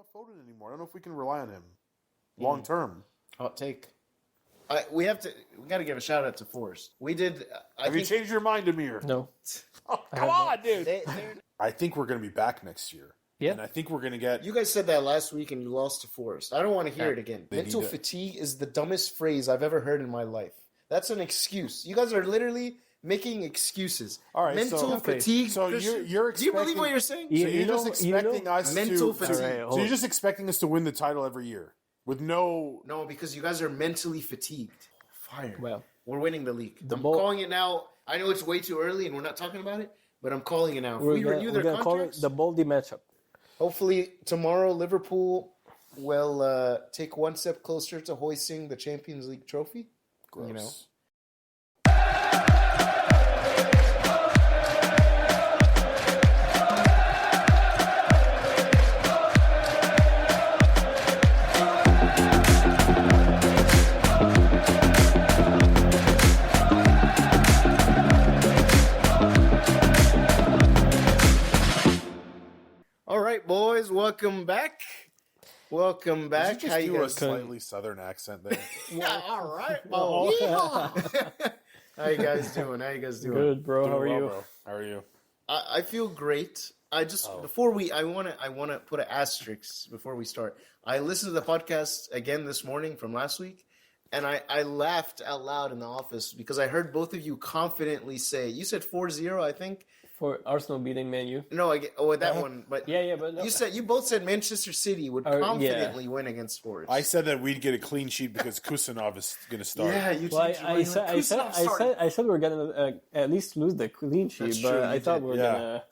about Foden anymore. I don't know if we can rely on him long term. Hot take. We got to give a shout out to Forrest. We did. Have you changed your mind, Amir? No. Oh, come on, dude. They're, I think we're going to be back next year. Yeah. And I think we're going to get... You guys said that last week and you lost to Forrest. I don't want to hear it again. Mental fatigue is the dumbest phrase I've ever heard in my life. That's an excuse. You guys are literally making excuses. All right, mental fatigue. So you're expecting... Do you believe what you're saying? So you're just expecting us mental to... fatigue. So you're just expecting us to win the title every year with no... No, because you guys are mentally fatigued. Fire. Well, we're winning the league. I'm calling it now. I know it's way too early and we're not talking about it, but I'm calling it now. If we renew their contracts, call it the Baldy matchup. Hopefully tomorrow Liverpool will take one step closer to hoisting the Champions League trophy. Gross. You know. All right, boys, welcome back. Welcome back. Did you just do a slightly southern accent there? Yeah, all right. How you guys doing? Good, bro. How are you? Bro. How are you? I feel great. I just before I want to put an asterisk before we start. I listened to the podcast again this morning from last week, and I laughed out loud in the office because I heard both of you confidently say, you said 4-0, I think. For Arsenal beating Man U. No, that one. But but no. you both said Manchester City would confidently win against Spurs. I said that we'd get a clean sheet because Kusanov is going to start. Yeah, you well, I said we were gonna at least lose the clean sheet, That's but true, I thought we were gonna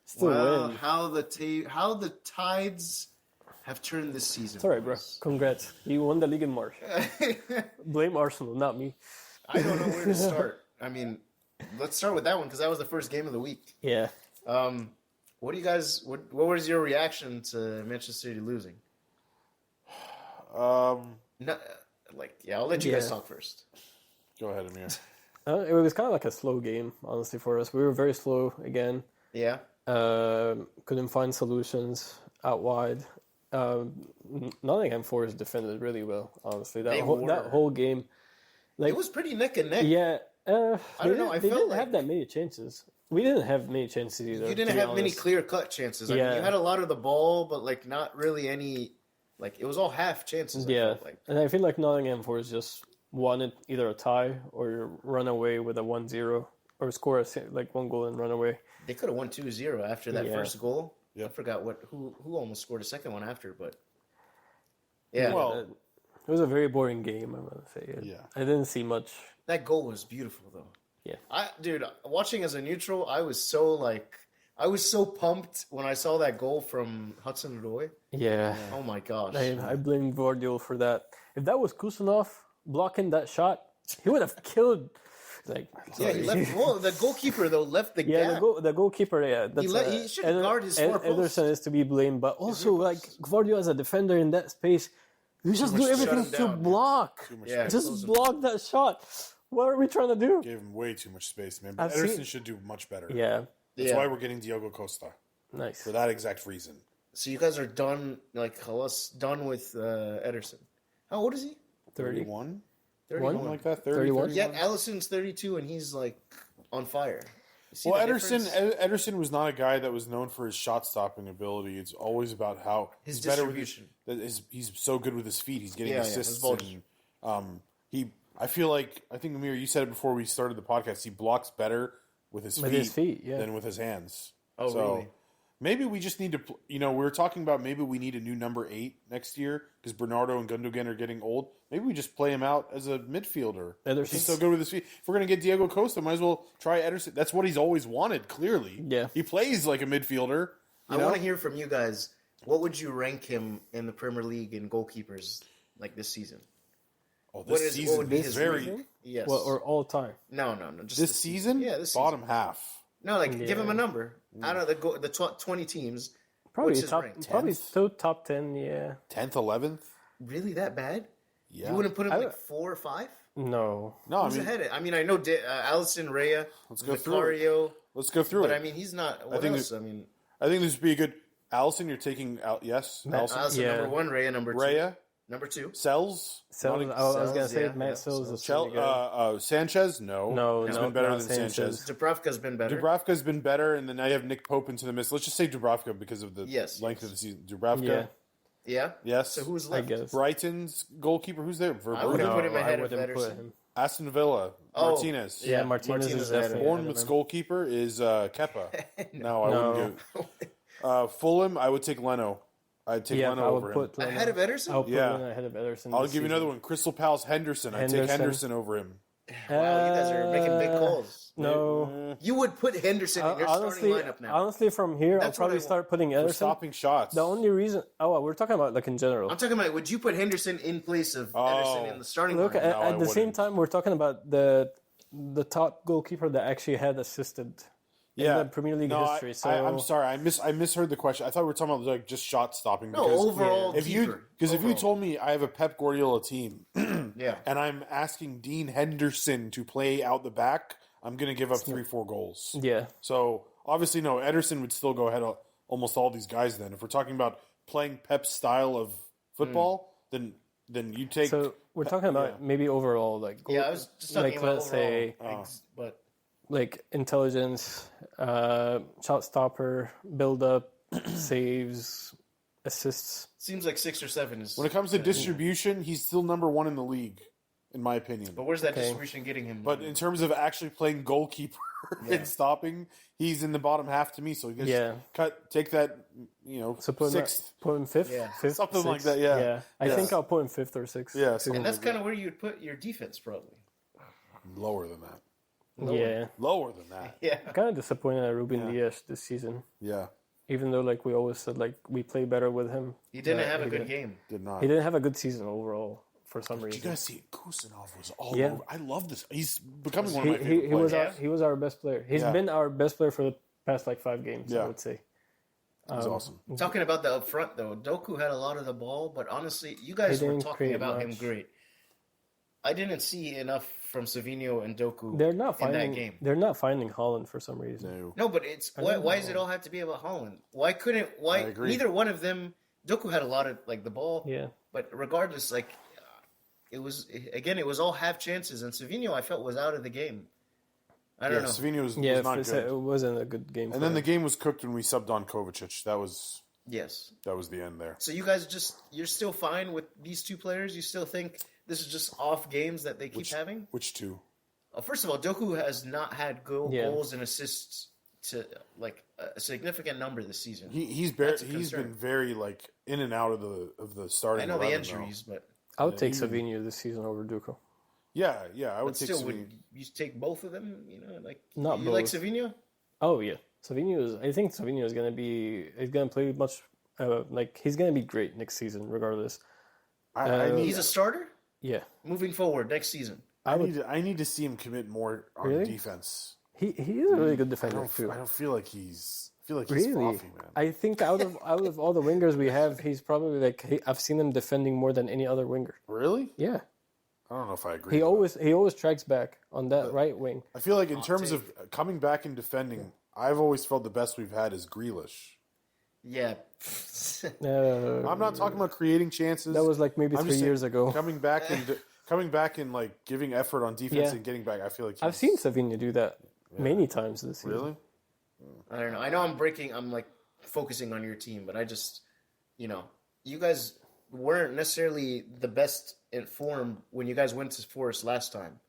still win. How the tides have turned this season. It's alright, bro. Congrats. You won the league in March. Blame Arsenal, not me. I don't know where to start. I mean, let's start with that one because that was the first game of the week. Yeah. What do you guys? What was your reaction to Manchester City losing? I'll let you guys talk first. Go ahead, Amir. It was kind of like a slow game, honestly, for us. We were very slow again. Yeah. Couldn't find solutions out wide. Nottingham Forest defended really well, honestly. That whole game, it was pretty neck and neck. Yeah. I don't know. They didn't have that many chances. We didn't have many chances either. You didn't have many clear-cut chances. I mean, you had a lot of the ball, but not really any. It was all half chances. Yeah, and I feel like Nottingham Forest just wanted either a tie or run away with a 1-0 or score one goal and run away. They could have won 2-0 after that first goal. Yeah. I forgot who almost scored a second one after, but yeah. Well, it was a very boring game, I'm gonna say. Yeah. I didn't see much. That goal was beautiful, though. Yeah. Dude, watching as a neutral, I was so pumped when I saw that goal from Hudson-Odoi. Yeah. Oh my gosh. I blame Guardiola for that. If that was Kusanov blocking that shot, he would have killed. He left. Well, the goalkeeper though left the gap. The goalkeeper. Yeah, he should guard his far post. Ederson is to be blamed, but also Guardiola as a defender in that space, you just do everything to block. Just block that shot. What are we trying to do? Gave him way too much space, man. But Ederson should do much better. Yeah. That's why we're getting Diogo Costa. Nice. For that exact reason. So you guys are done, done with Ederson. How old is he? 31? 31. Like that? 30, 31? 31? Yeah, Alisson's 32 and he's on fire. Well, Ederson was not a guy that was known for his shot-stopping ability. It's always about how his distribution. He's so good with his feet. He's getting assists. I think, Amir, you said it before we started the podcast, he blocks better with his feet than with his hands. Oh, so really? Maybe we just need to, we were talking about maybe we need a new number 8 next year because Bernardo and Gundogan are getting old. Maybe we just play him out as a midfielder. He's so good with his feet. If we're going to get Diego Costa, might as well try Ederson. That's what he's always wanted, clearly. Yeah. He plays like a midfielder. I want to hear from you guys. What would you rank him in the Premier League in goalkeepers this season? Oh, this season is very... Yes. Well, or all time? No. Just this season? Yeah, this bottom season. half. No, give him a number. Out of the 20 teams, probably still top 10, yeah. 10th, 11th? Really that bad? Yeah. You wouldn't put him 4 or 5? No. Who's ahead? I mean, I know Alisson, Raya, Vicario. Let's go through it. But I mean, he's not. What else? I think this would be a good... Allison, you're taking out. Yes, Allison. Number 1, Raya number 2. Raya. Number 2. Sells. I was gonna say Matt Sells is really good. Sanchez. No, he's been better than Sanchez. Dubravka's been better. Dubravka's been better, and then now you have Nick Pope into the mix. Let's just say Dubravka because of the length of the season. Dubravka. Yeah. Yes. So who's left? I guess. Brighton's goalkeeper. Who's there? I would put him ahead of Ederson. Aston Villa. Martinez. Yeah, Martinez is definitely Bournemouth's goalkeeper is Kepa. No, I wouldn't go. Fulham, I would take Leno. I'd take Leno over him. Ahead of Ederson? I'll put Leno ahead of Ederson. I'll give you another one. Crystal Palace, Henderson. I'd take Henderson over him. Wow, you guys are making big calls. No. You would put Henderson in your starting lineup now. Honestly, from here, I'll probably start putting Ederson. For stopping shots. The only reason... we're talking about like in general. I'm talking about, would you put Henderson in place of Ederson in the starting lineup? Look, at the same time, we're talking about the top goalkeeper that actually had assisted in the Premier League history. So I'm sorry, I misheard the question. I thought we were talking about like just shot stopping. No, overall. If you told me I have a Pep Guardiola team, and I'm asking Dean Henderson to play out the back, I'm going to give up 3-4 goals. Yeah. So obviously, no, Ederson would still go ahead of almost all these guys. Then, if we're talking about playing Pep's style of football, then you take. So we're talking about maybe overall like. I was just talking about let's overall. say, but. Like intelligence, shot stopper, build up, saves, assists. Seems like 6 or 7 is. When it comes to distribution, he's still number 1 in the league, in my opinion. But where's that distribution getting him? But in terms of actually playing goalkeeper and stopping, he's in the bottom half to me. So you guys take that, so put 6th. Put him 5th? Yeah. 5th, something 6th? like that. Yeah. I think I'll put him 5th or 6th. Yeah, and that's kind of where you'd put your defense, probably. Lower than that. Lower than that. Yeah. I'm kind of disappointed at Ruben Dias this season. Yeah. Even though, like we always said, like we play better with him. He didn't have a good game. Did not. He didn't have a good season overall for some reason. Did you guys see Kusanov was all over. I love this. He's becoming one of my favorite players. He was our best player. He's been our best player for the past 5 games, I would say. He's awesome. Talking about the up front, though, Doku had a lot of the ball, but honestly, you guys were talking about him great. I didn't see enough from Savinho and Doku in that game. They're not finding Haaland for some reason. No, but it's why does it all have to be about Haaland? Neither one of them? Doku had a lot of the ball. Yeah. But regardless, it was all half chances, and Savinho I felt was out of the game. I don't know. Savinho was not good. It wasn't a good game. And then the game was cooked when we subbed on Kovacic. That was the end there. So you guys you're still fine with these 2 players? You still think this is just off games that they keep having? Which 2? First of all, Doku has not had goals and assists to a significant number this season. He's been very in and out of the starting. I know 11, the injuries, but I would take Savinho this season over Duco. Yeah, I would take Savinho. Would you take both of them? Not you both. like Savinho? Oh yeah, I think Savinho is gonna be. He's gonna play much. He's gonna be great next season, regardless. He's a starter. Yeah. Moving forward next season, I need to see him commit more on defense. He is a really good defender too. I don't feel like he's. He's really. frothy, man. I think out of all the wingers we have, he's probably I've seen him defending more than any other winger. Really? Yeah. I don't know if I agree. He always tracks back on that right wing. I feel like in terms of coming back and defending, I've always felt the best we've had is Grealish. Yeah. I'm not talking about creating chances. That was maybe 3 years ago. Coming back and giving effort on defense and getting back. I feel like I've seen Savinho do that many times this season. Really? I don't know. I know I'm focusing on your team, but I just, you guys weren't necessarily the best informed when you guys went to Forest last time.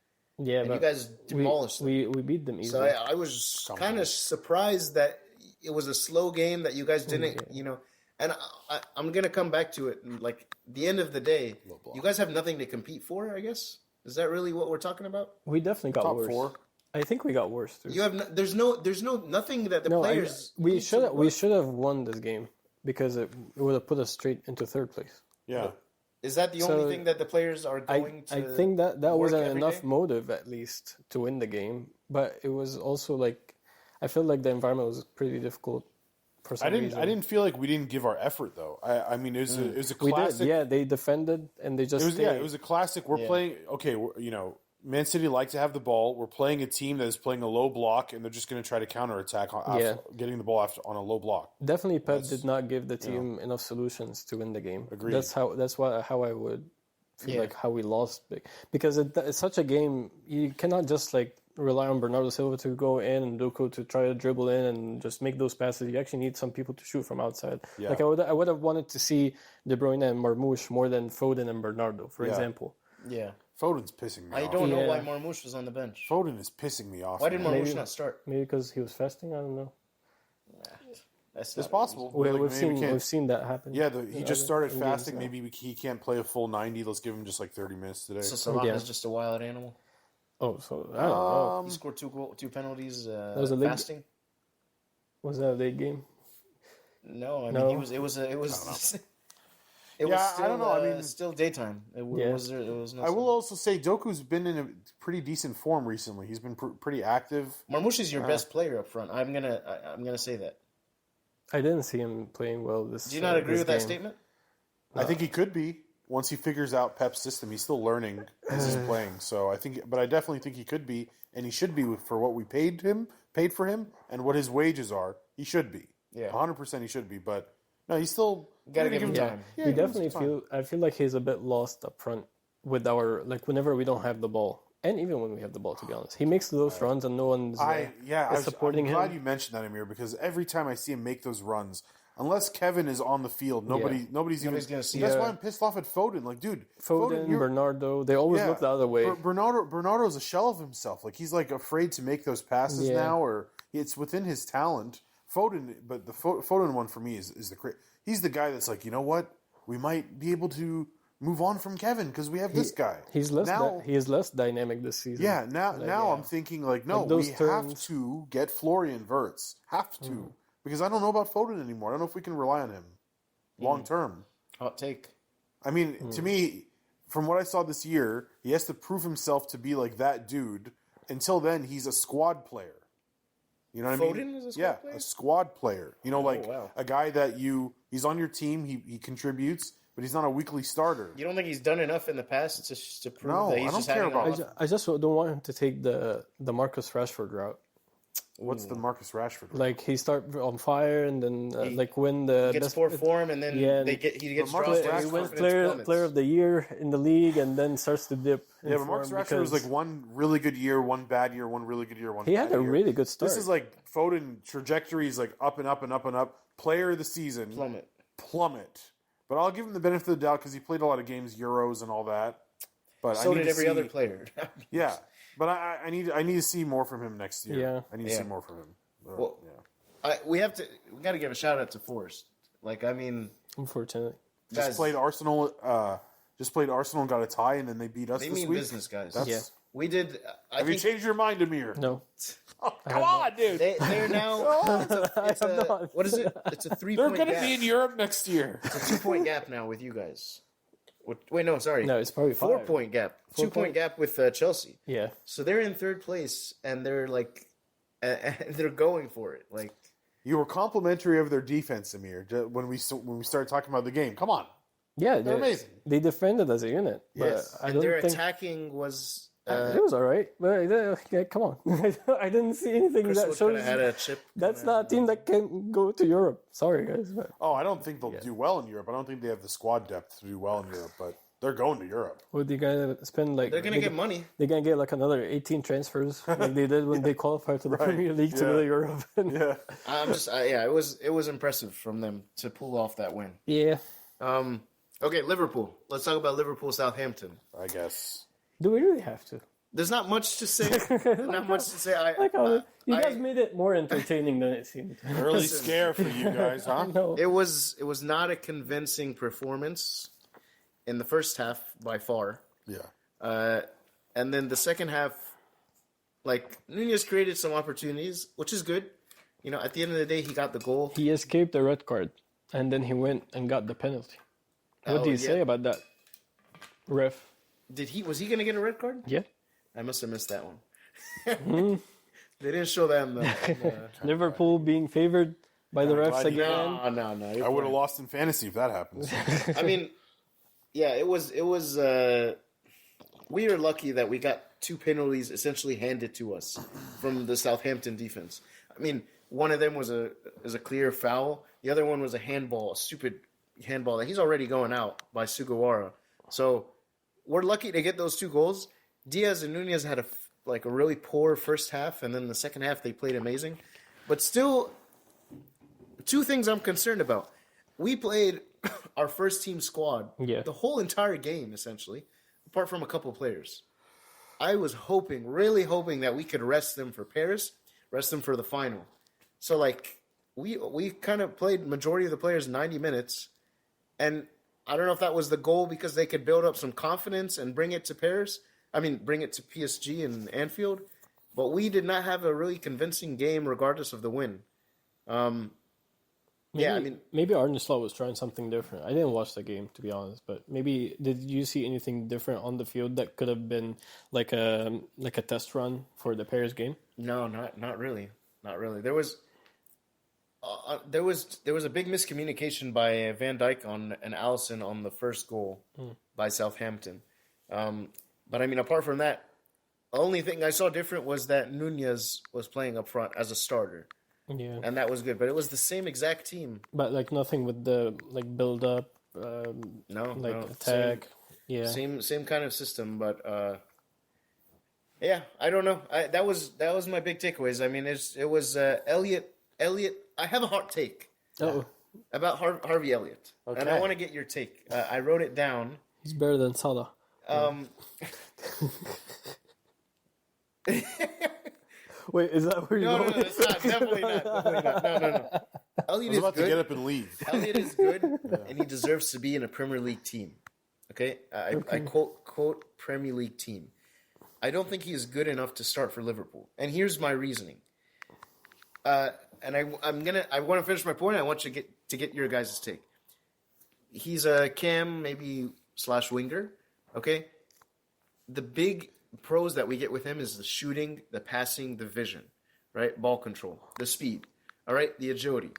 Yeah, but you guys demolished them. We beat them easily. So I was kind of surprised that it was a slow game that you guys didn't, And I'm gonna come back to it. And the end of the day, you guys have nothing to compete for. I guess is that really what we're talking about? We definitely got worse. Top 4. I think we got worse too. You have there's nothing that the players. We should have won this game because it would have put us straight into 3rd place. Yeah. Is that the only thing that the players are going to? I think that wasn't enough motive, at least, to win the game. But it was also I feel like the environment was pretty difficult for some reason. I didn't feel like we didn't give our effort though. I mean, it was a classic. We did. Yeah, they defended and they just. It was a classic. We're playing. Okay, Man City like to have the ball. We're playing a team that is playing a low block, and they're just going to try to counterattack getting the ball on a low block. Definitely, Pep did not give the team enough solutions to win the game. Agreed. That's how I would feel like how we lost because it's such a game. You cannot just like rely on Bernardo Silva to go in and Doku to try to dribble in and just make those passes. You actually need some people to shoot from outside. Yeah. Like I would have wanted to see De Bruyne and Marmoush more than Foden and Bernardo, for example. Yeah. Foden's pissing me off. I don't know why Marmoush was on the bench. Foden is pissing me off. Why did Marmoush not start? Maybe because he was fasting. I don't know. It's possible. We've seen that happen. Yeah, he just started fasting. Maybe he can't play a full 90. Let's give him just like 30 minutes today. So Salah is just a wild animal. Oh, so I don't know. He scored two penalties. That was a fasting. Was that a late game? No, I mean it was. It was still, I don't know. I mean, still daytime. It was no I will also say Doku's been in a pretty decent form recently. He's been pretty active. Marmoush is your best player up front. I'm gonna say that. I didn't see him playing well this. Do you not agree with that statement? I think he could be once he figures out Pep's system. He's still learning as he's playing. So but I definitely think he could be, and he should be for what we paid for him, and what his wages are. He should be. Yeah, 100% he should be. But no, he's still. Gotta give him time. Yeah, he definitely I feel like he's a bit lost up front with our whenever we don't have the ball, and even when we have the ball. To be honest, he makes those runs and no one's supporting him. I'm glad you mentioned that, Amir, because every time I see him make those runs, unless Kevin is on the field, nobody's even gonna see. That's why I'm pissed off at Foden. Like, dude, Foden Bernardo, they always look the other way. Bernardo's a shell of himself. Like, he's like afraid to make those passes now, or it's within his talent. Foden, but the Foden one for me is the he's the guy that's like, you know what, we might be able to move on from Kevin because we have this guy. He is less dynamic this season. Yeah, now I'm thinking like, no, we have to get Florian Wirtz. Have to. Because I don't know about Foden anymore. I don't know if we can rely on him long term. Hot take. I mean, to me, from what I saw this year, he has to prove himself to be like that dude. Until then, he's a squad player. You know what I mean? Foden is a squad player? A squad player. You know, a guy that he's on your team, he contributes, but he's not a weekly starter. You don't think he's done enough in the past to prove that he's just having I just don't want him to take the Marcus Rashford route. What's the Marcus Rashford? Like, he start on fire and then when he gets poor form and then he gets dropped. He wins player of the year in the league and then starts to dip. Yeah, but Marcus Rashford was like one really good year, one bad year, one really good year, one bad year. He had a really good start. This is like Foden trajectory is like up and up and up and up. Player of the season. Plummet. But I'll give him the benefit of the doubt because he played a lot of games, Euros and all that. But so did every other player. Yeah. But I need to see more from him next year. Yeah. I need to see more from him. Well, we got to give a shout out to Forrest. Like, I mean, unfortunately, just played Arsenal and got a tie, and then they beat us. They this mean week. Business, guys. We did. Have you changed your mind, Amir? No. Oh, come on, dude. They're now. What is it? It's a 3-point gap. They're going to be in Europe next year. It's a 2-point gap now with you guys. Wait, no, sorry. No, it's probably 4-point gap. 2-point gap with Chelsea. Yeah. So they're in third place, and they're like, they're going for it. Like, you were complimentary of their defense, Amir, when we started talking about the game. Come on. Yeah, they're amazing. They defended as a unit. Yes, and their attacking was. It was all right, but come on. I didn't see anything that shows had a chip. That's not a team that can go to Europe. Sorry, guys. But... Oh, I don't think they'll do well in Europe. I don't think they have the squad depth to do well in Europe, but they're going to Europe. What are you going to spend like... They're going to get money. They're going to get like another 18 transfers like they did when they qualified to the Premier League to go to Europe. It was impressive from them to pull off that win. Yeah. Okay, Liverpool. Let's talk about Liverpool-Southampton. I guess. Do we really have to? There's not much to say. Not much to say. You guys made it more entertaining than it seemed. Early scare for you guys, huh? No. It was not a convincing performance in the first half by far. Yeah. And then the second half, like, Nunez created some opportunities, which is good. You know, at the end of the day, he got the goal. He escaped the red card, and then he went and got the penalty. What do you say about that, ref? Was he going to get a red card? Yeah. I must have missed that one. They didn't show that in the Liverpool being favored by the refs again. No. I would have lost in fantasy if that happens. I mean, yeah, it was. We were lucky that we got 2 penalties essentially handed to us from the Southampton defense. I mean, one of them was a clear foul. The other one was a stupid handball that he's already going out by Sugawara. So we're lucky to get those 2 goals. Diaz and Nunez had a really poor first half, and then the second half they played amazing. But still, 2 things I'm concerned about. We played our first team squad the whole entire game, essentially, apart from a couple players. I was really hoping that we could rest them for Paris, rest them for the final. So, we kind of played majority of the players 90 minutes, and I don't know if that was the goal because they could build up some confidence and bring it to bring it to PSG and Anfield. But we did not have a really convincing game regardless of the win. Maybe Arne Slot was trying something different. I didn't watch the game, to be honest, but maybe did you see anything different on the field that could have been like a test run for the Paris game? No, not really. Not really. There was a big miscommunication by Van Dijk and Alisson on the first goal by Southampton. But I mean, apart from that, the only thing I saw different was that Nunez was playing up front as a starter. Yeah, and that was good. But it was the same exact team. But nothing with the build up, attack. Same kind of system. But I don't know. That was my big takeaways. I mean, it was Elliot. I have a hot take about Harvey Elliott, and I want to get your take. I wrote it down. He's better than Salah. Wait, is that where you're going? No, it's not. Definitely not. No. Elliott is about good. To get up and leave. Elliott is good, and he deserves to be in a Premier League team. Okay? I quote Premier League team. I don't think he is good enough to start for Liverpool, and here's my reasoning. And I want to finish my point. I want you to get your guys' take. He's a cam, maybe / winger. Okay, the big pros that we get with him is the shooting, the passing, the vision, right? Ball control, the speed, all right, the agility.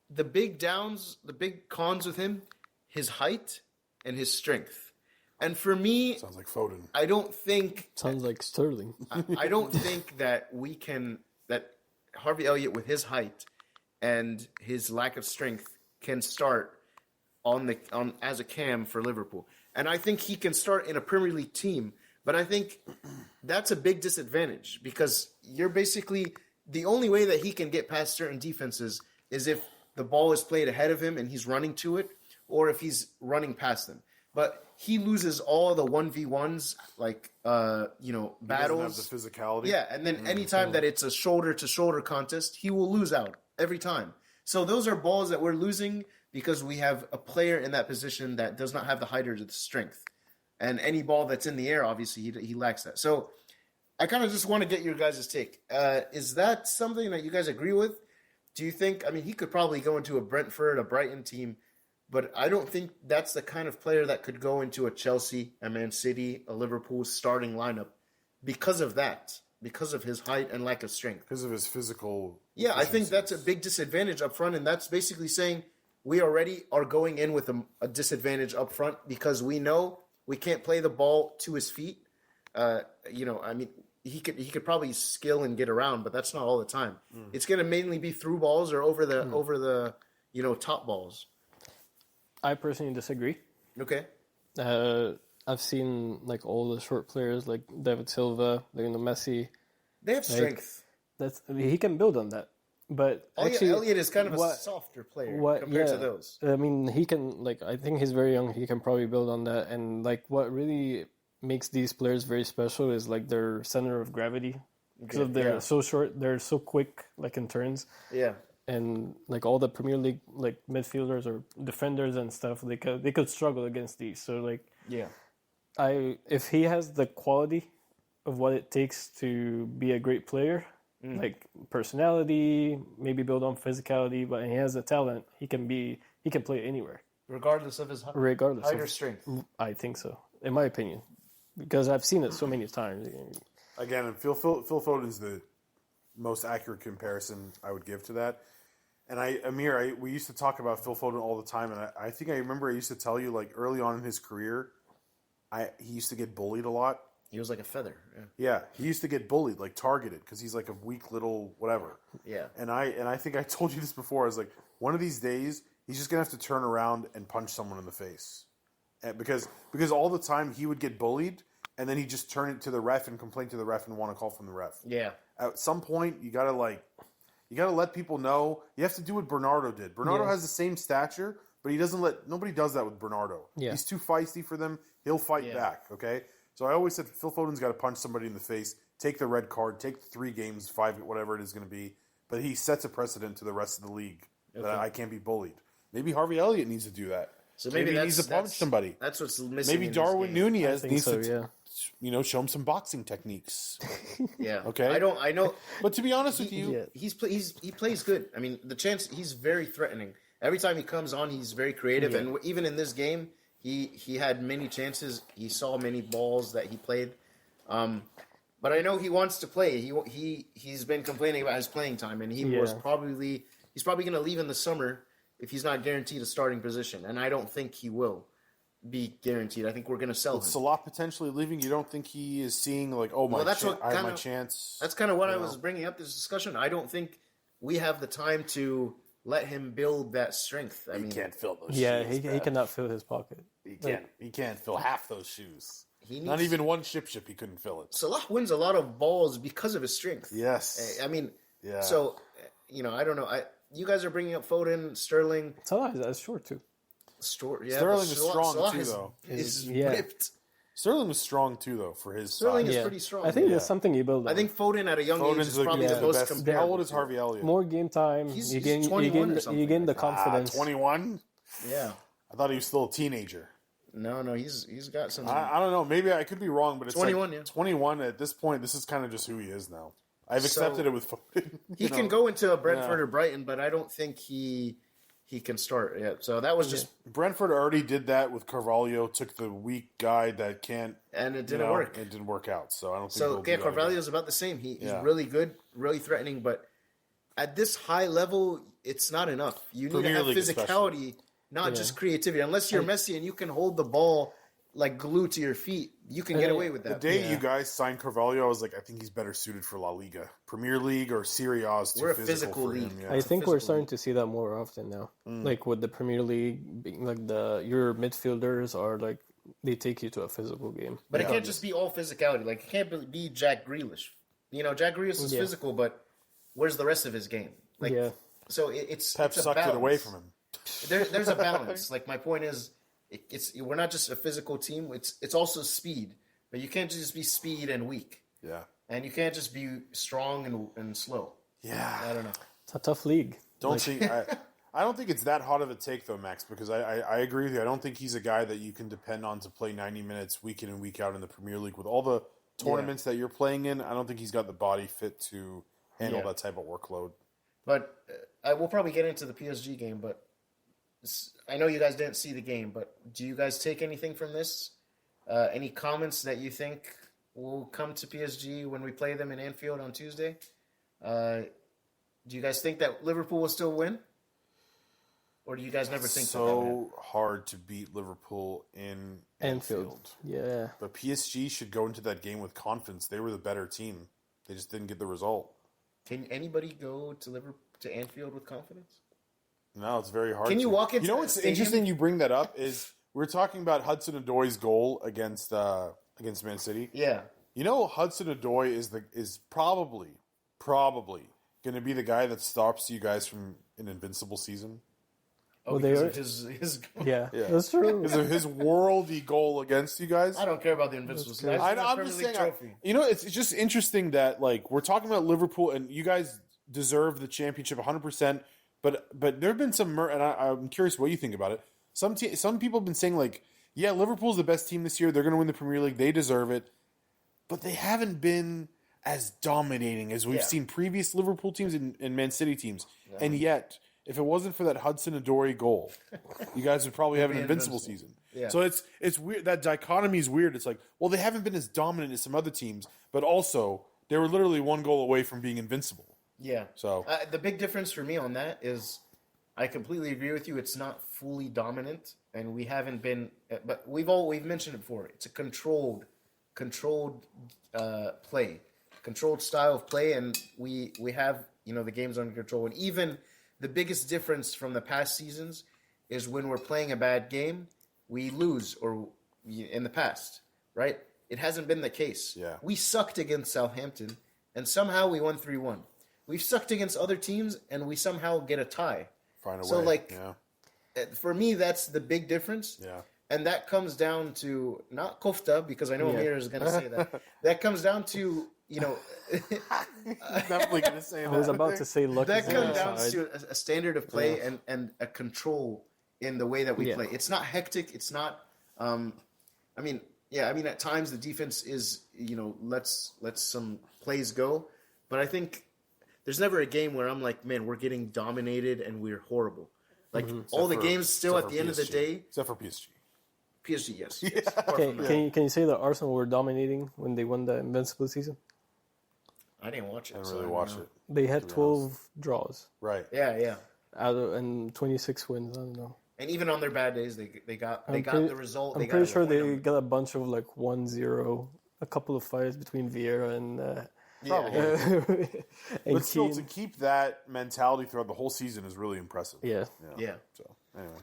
The big downs, the big cons with him, his height and his strength. And for me, sounds like Foden. I don't think sounds like Sterling. I don't think that that Harvey Elliott with his height and his lack of strength can start on as a cam for Liverpool. And I think he can start in a Premier League team, but I think that's a big disadvantage because you're basically the only way that he can get past certain defenses is if the ball is played ahead of him and he's running to it, or if he's running past them. But he loses all the 1v1s, battles. He doesn't have the physicality. Yeah, and then anytime that it's a shoulder-to-shoulder contest, he will lose out every time. So those are balls that we're losing because we have a player in that position that does not have the height or the strength. And any ball that's in the air, obviously, he lacks that. So I kind of just want to get your guys' take. Is that something that you guys agree with? Do you think, he could probably go into a Brentford, a Brighton team, but I don't think that's the kind of player that could go into a Chelsea, a Man City, a Liverpool starting lineup because of that, because of his height and lack of strength. Because of his physical. Yeah, I think that's a big disadvantage up front, and that's basically saying we already are going in with a disadvantage up front because we know we can't play the ball to his feet. He could probably skill and get around, but that's not all the time. It's going to mainly be through balls or over the top balls. I personally disagree. Okay. I've seen all the short players like David Silva, Messi. They have strength. He can build on that. But actually, Elliott is kind of a softer player compared to those. He can I think he's very young. He can probably build on that. And what really makes these players very special is their center of gravity because they're so short. They're so quick, in turns. Yeah. And all the Premier League midfielders or defenders and stuff, they could struggle against these. So if he has the quality of what it takes to be a great player, personality, maybe build on physicality, but he has the talent, he can play anywhere, regardless of his height or strength. I think so, in my opinion, because I've seen it so many times. Again, Phil Foden's the most accurate comparison I would give to that. And we used to talk about Phil Foden all the time, and I think I remember I used to tell you early on in his career, he used to get bullied a lot. He was like a feather. Yeah, he used to get bullied, like targeted, because he's like a weak little whatever. Yeah. And I think I told you this before. I was like, one of these days, he's just gonna have to turn around and punch someone in the face, because all the time he would get bullied, and then he'd just turn it to the ref and complain to the ref and want to call from the ref. Yeah. At some point, you gotta let people know. You have to do what Bernardo did. Bernardo has the same stature, but he doesn't nobody does that with Bernardo. Yeah. He's too feisty for them. He'll fight back. Okay. So I always said Phil Foden's got to punch somebody in the face, take the red card, take 3 games, 5, whatever it is going to be. But he sets a precedent to the rest of the league that I can't be bullied. Maybe Harvey Elliott needs to do that. So maybe he needs to punch somebody. That's what's missing. Maybe Darwin Nunez needs to, show him some boxing techniques. Yeah. Okay. I know. But to be honest with you, he plays good. I mean, he's very threatening. Every time he comes on, he's very creative, and even in this game. He had many chances. He saw many balls that he played, but I know he wants to play. He's been complaining about his playing time, and he's probably going to leave in the summer if he's not guaranteed a starting position. And I don't think he will be guaranteed. I think we're going to sell him. Salah potentially leaving. You don't think he is seeing like, I have my chance. That's kind of what I was bringing up this discussion. I don't think we have the time to let him build that strength. I mean, can't fill those. Yeah, shoes, he cannot fill his pocket. He can't fill half those shoes. Not even one ship he couldn't fill it. Salah wins a lot of balls because of his strength. Yes. I mean, so, I don't know. You guys are bringing up Foden, Sterling. Salah is short too. Sterling is strong too, though. Is ripped. Sterling was strong too, though, for his Sterling size. is pretty strong. I think there's something you build on. I think Foden at a young age is probably the most comparable. How old is Harvey Elliott? More game time. He's you gain 21 or something. You gain the confidence. 21? Yeah. I thought he was still a teenager. No, he's got some. I don't know. Maybe I could be wrong, but it's 21. Like 21 at this point. This is kind of just who he is now. I've accepted it with Foden. He can go into a Brentford or Brighton, but I don't think he can start yet. So that was just Brentford already did that with Carvalho. Took the weak guy that can't, and it didn't work. It didn't work out. So I don't think. So Carvalho is about the same. He's really good, really threatening, but at this high level, it's not enough. You need to have physicality. Not just creativity. Unless you're Messi and you can hold the ball like glued to your feet, you can get away with that. The day you guys signed Carvalho, I was like, I think he's better suited for La Liga. Premier League or Serie A is too We're a physical league. for him. Yeah. I think we're starting to see that more often now. Like with the Premier League, being like your midfielders are like they take you to a physical game. But it can't just be all physicality. Like it can't be Jack Grealish. Jack Grealish is physical, but where's the rest of his game? Like, so it's Pep it's a sucked balance. it away from him. There's a balance. Like my point is, we're not just a physical team. It's also speed, but you can't just be speed and weak. Yeah, and you can't just be strong and slow. Yeah, I don't know. It's a tough league. I don't think it's that hot of a take though, Max. Because I agree with you. I don't think he's a guy that you can depend on to play 90 minutes week in and week out in the Premier League with all the tournaments that you're playing in. I don't think he's got the body fit to handle that type of workload. But we'll probably get into the PSG game, but. I know you guys didn't see the game, but do you guys take anything from this? Any comments that you think will come to PSG when we play them in Anfield on Tuesday? Do you guys think that Liverpool will still win? Or do you guys never think so hard to beat Liverpool in Anfield? Yeah. But PSG should go into that game with confidence. They were the better team. They just didn't get the result. Can anybody go to Anfield with confidence? No, it's very hard. Can you walk into? You know what's interesting? You bring that up is we're talking about Hudson-Odoi's goal against Man City. Yeah. You know, Hudson-Odoi is probably going to be the guy that stops you guys from an invincible season. Oh, because of his yeah, that's true. Because of his worldy goal against you guys. I don't care about the invincible season. I'm just saying. It's just interesting that like we're talking about Liverpool and you guys deserve the championship 100%. But there have been some, and I'm curious what you think about it. Some people have been saying like, yeah, Liverpool's the best team this year. They're going to win the Premier League. They deserve it. But they haven't been as dominating as we've seen previous Liverpool teams and Man City teams. Yeah. And yet, if it wasn't for that Hudson-Odoi goal, you guys would probably have an invincible season. Yeah. So it's weird. That dichotomy is weird. It's like, well, they haven't been as dominant as some other teams, but also they were literally one goal away from being invincible. Yeah. So the big difference for me on that is I completely agree with you. It's not fully dominant, and we haven't been. But we've mentioned it before. It's a controlled controlled play, controlled style of play, and we have the games under control. And even the biggest difference from the past seasons is when we're playing a bad game, we lose, or in the past, right? It hasn't been the case. Yeah. We sucked against Southampton, and somehow we won 3-1. We've sucked against other teams, and we somehow get a tie. Find a So, way. like, yeah. For me, that's the big difference. Yeah. And that comes down to, not kofta, because I know Amir is going to say that. That comes down to, Definitely going to say that. I was about to say luck. that comes down to a standard of play and a control in the way that we play. It's not hectic. It's not, at times the defense is, lets some plays go. But I think there's never a game where I'm like, man, we're getting dominated and we're horrible. Like, all the games still at the end of the day. Except for PSG. PSG, yes. Can you say that Arsenal were dominating when they won the Invincible season? I didn't watch it. I didn't really watch it. They had 12 draws. Right. Yeah. And 26 wins. I don't know. And even on their bad days, they got the result. I'm pretty sure they got a bunch of 1-0, a couple of fights between Vieira and. Probably. And but still, Keane. to keep that mentality throughout the whole season is really impressive. Yeah. So, anyway.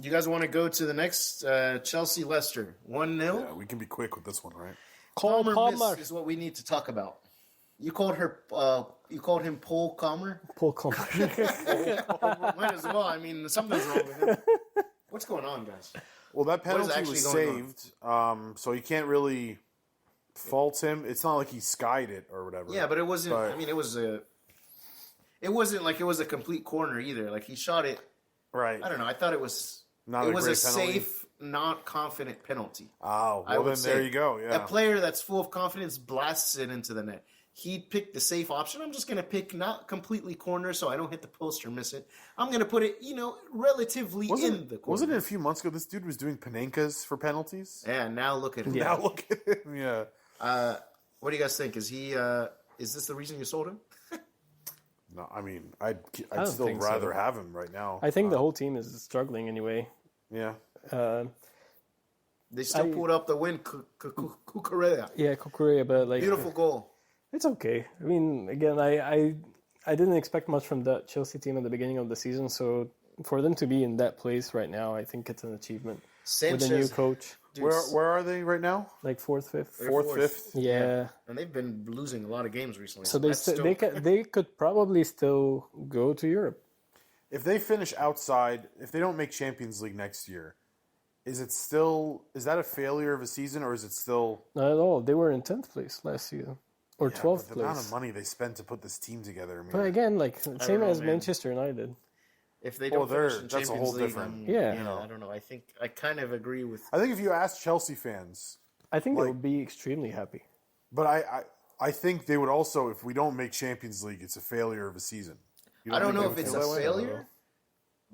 You guys want to go to the next Chelsea-Leicester 1-0? Yeah, we can be quick with this one, right? Palmer Palmer. miss is what we need to talk about. You called him Paul Palmer? Paul Palmer. Might as well. I mean, something's wrong with him. What's going on, guys? Well, that penalty actually was going saved, so you can't really fault him. It's not like he skied it or whatever. Yeah, but it wasn't. I mean, it wasn't like it was a complete corner either. Like, he shot it. Right. I don't know. I thought it was. Not it was a penalty. safe, not confident penalty. Oh, well, then there you go. Yeah. A player that's full of confidence blasts it into the net. He picked the safe option. I'm just going to pick not completely corner so I don't hit the post or miss it. I'm going to put it, relatively in the corner. Wasn't it a few months ago this dude was doing Panenkas for penalties? Yeah, now look at him. Now look at him, yeah. What do you guys think? Is he? Is this the reason you sold him? No, I mean, I'd don't still think so. rather have him right now. I think the whole team is struggling anyway. Yeah. They still pulled up the win. Cucurella. Yeah, Cucurella, but Beautiful goal. It's okay. I mean, again, I didn't expect much from that Chelsea team at the beginning of the season, so for them to be in that place right now, I think it's an achievement. Sanchez, with a new coach. Dude, where are they right now? Like 4th, 5th. Fourth, 5th? Yeah. And they've been losing a lot of games recently. So they could probably still go to Europe. If they finish outside, if they don't make Champions League next year, is that a failure of a season, or is it still... Not at all. They were in 10th place last season. Or 12th the place. amount of money they spent to put this team together. I mean, But again, same as man. Manchester United. If they don't finish in that's a Champions whole League, different... I don't know. I kind of agree with... I think if you ask Chelsea fans... I think they would be extremely happy. But I think they would also, if we don't make Champions League, it's a failure of a season. I don't know if it's a failure,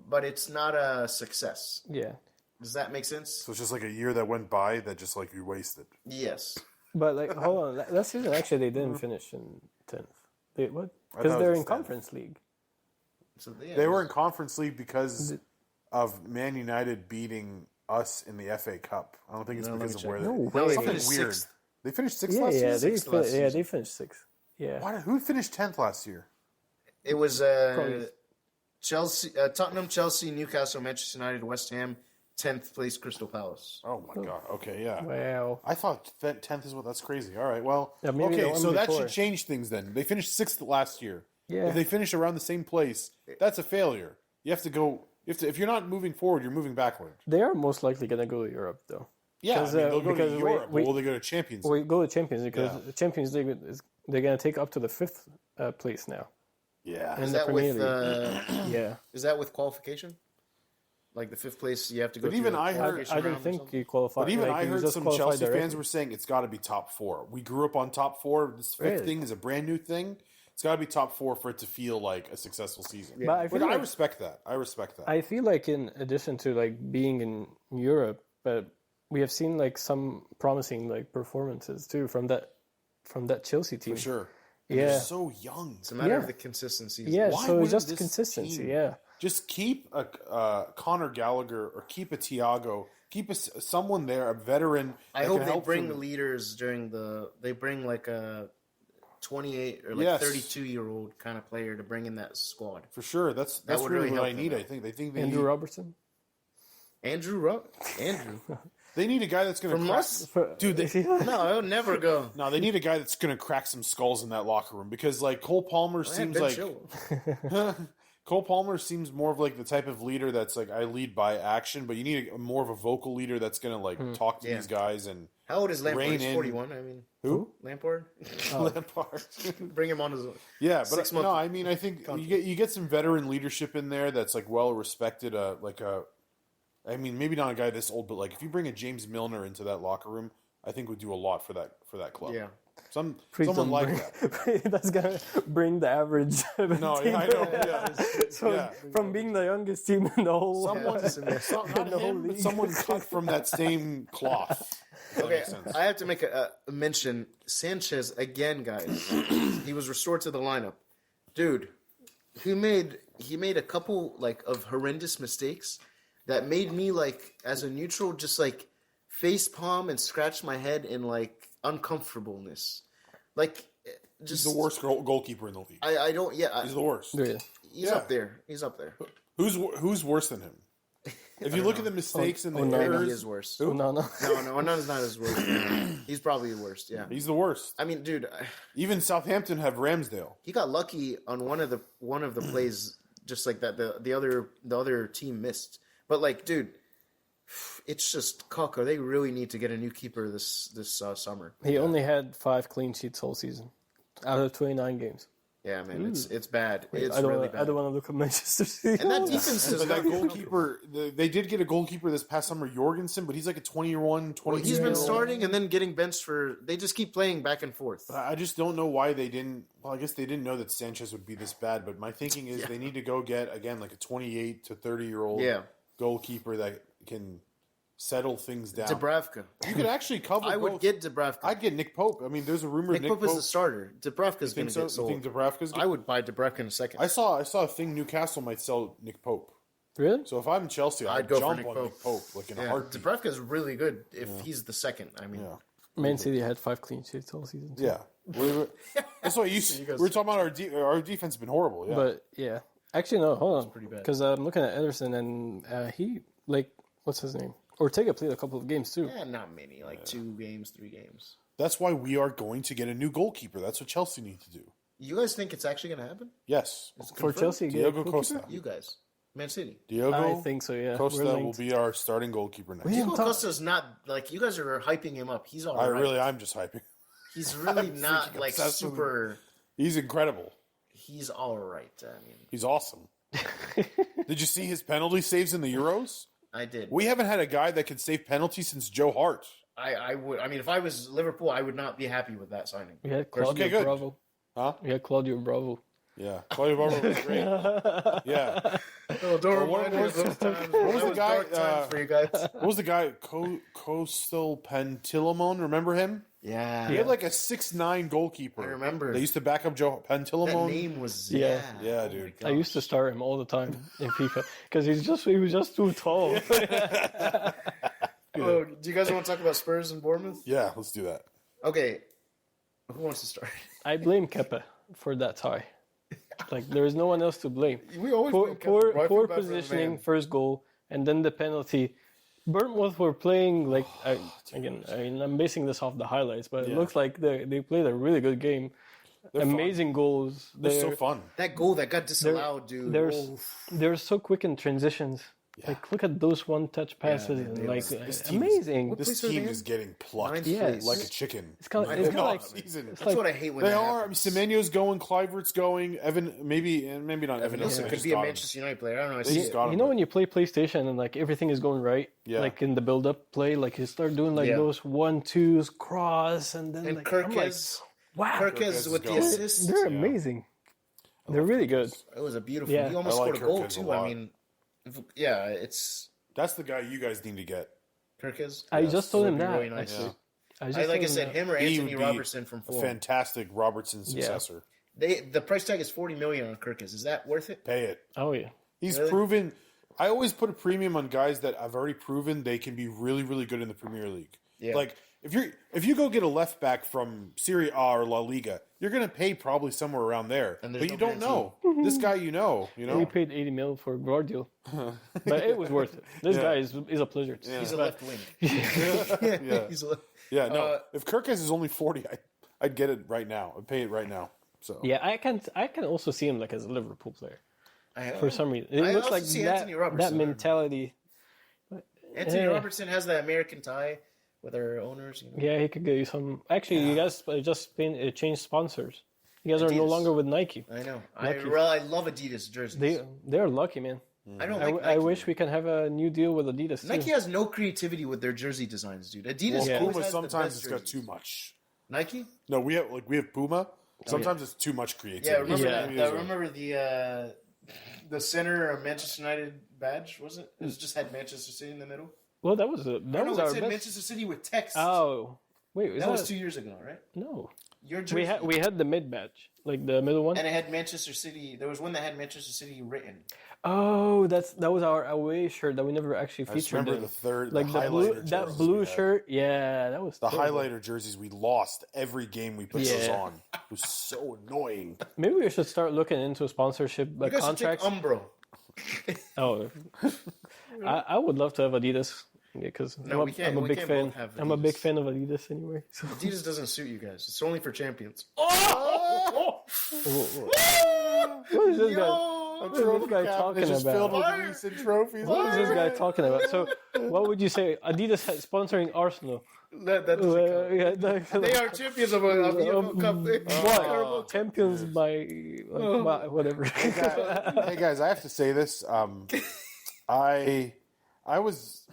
but it's not a success. Yeah. Does that make sense? So it's just like a year that went by that just you wasted. Yes. But hold on, last season actually they didn't finish in 10th. What? Because they're in Conference League. So they were in Conference League because of Man United beating us in the FA Cup. I don't think it's because of where they something weird. They finished 6th last year. They finished 6th. Yeah. Who finished 10th last year? It was Chelsea, Tottenham, Chelsea, Newcastle, Manchester United, West Ham, 10th place, Crystal Palace. Oh my God! Okay, yeah. Wow. I thought 10th is that's crazy. All right, well, maybe okay, so that should change things then. They finished 6th last year. Yeah. If they finish around the same place, that's a failure. You have to go. If you're not moving forward, you're moving backward. They are most likely going to go to Europe, though. Yeah, they'll go to Europe. Will they go to Champions League? We go to Champions League because the Champions League they're going to take up to the 5th place now. Yeah. Is that with yeah? Is that with qualification? Like the 5th place, you have to go. But even I heard, I don't think you qualify. But even I heard some Chelsea directly. fans were saying it's got to be top 4. We grew up on top 4. This 5th thing is a brand new thing. It's got to be top 4 for it to feel like a successful season. Yeah. But I respect that. I feel like in addition to being in Europe, but we have seen some promising performances too from that Chelsea team. For sure. Yeah. They're so young. It's a matter of the consistency. Yeah, Why so wouldn't just this consistency, team- yeah. just keep a Conor Gallagher or keep a Thiago. Keep someone there, a veteran. I hope they bring leaders they bring like a 28 or like 32-year-old kind of player to bring in that squad. For sure. That's really what I need, I think. They Andrew Robertson? Andrew. They need a guy that's going to crack... Dude, no, I would never go. No, they need a guy that's going to crack some skulls in that locker room because, like, Cole Palmer seems like... Cole Palmer seems more of like the type of leader that's like I lead by action, but you need more of a vocal leader that's gonna like talk to these guys and. How old is Lampard? He's 41. I mean, who? Lampard. Lampard. Bring him on as but no, I mean, I think you get some veteran leadership in there that's like well respected. I mean, maybe not a guy this old, but like if you bring a James Milner into that locker room, I think would do a lot for that club. Yeah. Someone like that. That's gonna bring the average. No, yeah, I know. Yeah. So from being the youngest team in the whole, someone cut from that same cloth. Okay, I have to make a mention. Sanchez again, guys. He was restored to the lineup. Dude, he made a couple like of horrendous mistakes that made me like as a neutral just like face palm and scratch my head in like uncomfortableness. Like just he's the worst goalkeeper in the league. I don't. Yeah, he's the worst. Yeah. He's up there. He's up there. Who's worse than him? If you look at the mistakes and the errors, he is worse. No, Onana's not as worst. He's probably the worst. Yeah, he's the worst. I mean, dude, even Southampton have Ramsdale. He got lucky on one of the plays, just like that. The other team missed. But like, dude, it's just Coco. They really need to get a new keeper this summer. He only had 5 clean sheets all season out of 29 games. Yeah, man, it's bad. It's really bad. I don't want to look at Manchester City. And that defense is that goalkeeper. They did get a goalkeeper this past summer, Jorgensen, but he's like a 21, 22. He's been starting and then getting benched for. They just keep playing back and forth. I just don't know why they didn't. Well, I guess they didn't know that Sanchez would be this bad. But my thinking is they need to go get again like a 28 to 30-year-old goalkeeper that can settle things down. Dubravka. You could actually cover I would get Dubravka. I'd get Nick Pope. I mean, there's a rumor Nick Pope is the starter. Dubravka's going to get sold. You think Dubravka's good? I would buy Dubravka in a second. I saw a thing Newcastle might sell Nick Pope. Really? So if I'm Chelsea, I'd go jump for on Nick Pope like in a heartbeat. Dubravka's really good if he's the second. I mean, Man City had 5 clean sheets all season. Too. Yeah. That's what we're talking about. Our defense has been horrible. Yeah. But yeah, actually no. Hold on, pretty bad. Because I'm looking at Ederson and he what's his name? Ortega played a couple of games too. Yeah, not many. Like 2 games, 3 games. That's why we are going to get a new goalkeeper. That's what Chelsea need to do. You guys think it's actually going to happen? Yes. For Chelsea, Diego Costa. You guys. Man City. Diego I think so, yeah. Costa will be our starting goalkeeper next year. Diego Costa's not, like, you guys are hyping him up. He's all right. I'm just hyping. He's really not, like, super... He's incredible. He's all right. I mean... He's awesome. Did you see his penalty saves in the Euros? I did. We haven't had a guy that could save penalties since Joe Hart. I would. I mean, if I was Liverpool, I would not be happy with that signing. We had Claudio Bravo. Huh? We had Claudio Bravo. Yeah, Claudio Bravo was great. Yeah. Oh, don't remind me of those times. What was the guy? For you guys. What was the guy? Coastal Pantilimon. Remember him? Yeah. He had like a 6'9" goalkeeper. I remember. They used to back up Joe Pantilimon. That name was yeah, dude. I used to start him all the time in FIFA because he was just too tall. Oh, do you guys want to talk about Spurs and Bournemouth? Yeah, let's do that. Okay, who wants to start? I blame Kepa for that tie. Like there is no one else to blame. We always blame Kepa. Poor positioning, first goal, and then the penalty. Bournemouth were playing like I'm basing this off the highlights, but it looks like they played a really good game. They're amazing fun. Goals. They're so fun. That goal that got disallowed, dude. They're so quick in transitions. Yeah. Like look at those one-touch passes, amazing. This team is getting plucked like a chicken. It's that's what I hate when they that are. happens. Semenyo's going, Kluivert's going, Evan maybe not Evan Nilsson could be a Manchester United player. I don't know. You know when you play PlayStation and like everything is going right, like in the build-up play, like you start doing like those 1-2s cross and then and like, Kirkes. Wow, Kirkes with the assists. They're amazing. They're really good. It was a beautiful. He almost scored a goal too. I mean. Yeah, that's the guy you guys need to get. Kirkes. I just told him that. Really nice. Yeah. Like I said, him or Anthony Robertson from Fulham. Fantastic Robertson successor. The price tag is $40 million on Kirkes. Is that worth it? Pay it. Oh yeah. He's Really? proven. I always put a premium on guys that have already proven they can be really, really good in the Premier League. Yeah. Like if you go get a left back from Serie A or La Liga, you're going to pay probably somewhere around there, And there's but no you don't guarantee. know. This guy, you know. We paid 80 mil for Guardiola, but it was worth it. This guy is a pleasure. To see. He's a left wing. Yeah. He's a left. Yeah, no. If Kirkes is only 40, I'd get it right now. I'd pay it right now. So Yeah, I can also see him like as a Liverpool player for some reason. It I looks also like see that Anthony Robertson. mentality. Anthony Robertson has the American tie with our owners. You know? Yeah, he could get you some. Actually, you guys just changed sponsors. You guys are no Adidas. longer with Nike. I know. Lucky. I love Adidas jerseys. They're lucky, man. I don't like Nike. I wish we can have a new deal with Adidas too. Nike has no creativity with their jersey designs, dude. Adidas well, always Puma has sometimes the it's best got too jerseys. much. Nike? No, we have Puma. Sometimes it's too much creativity. Yeah, remember Yeah. that? Remember the center of Manchester United badge? Was it? It just had Manchester City in the middle. Well, that was No, our it said best. Manchester City with text. Oh, wait, is that was 2 years ago, right? No, Your jersey. we had the mid badge, like the middle one. And it had Manchester City. There was one that had Manchester City written. Oh, that was our away shirt that we never actually I just featured. remember in. the third, like the the blue, highlighter that jerseys blue we had. shirt. Yeah, that was The terrible. highlighter jerseys we lost every game we put those Yeah. on. It was so annoying. Maybe we should start looking into sponsorship You guys contracts. should take Umbro. Oh, I would love to have Adidas because No, we can't- I'm a we big can't fan. both have I'm a big Adidas. fan of Adidas anyway. So. Adidas doesn't suit you guys. It's only for champions. What is this guy? What is this guy talking just filled about? with recent trophies. What is this guy talking about? So, what would you say? Adidas sponsoring Arsenal? That doesn't count. Yeah, They are champions of a EFL Cup. what? Champions by whatever. Hey guys, I have to say this. I was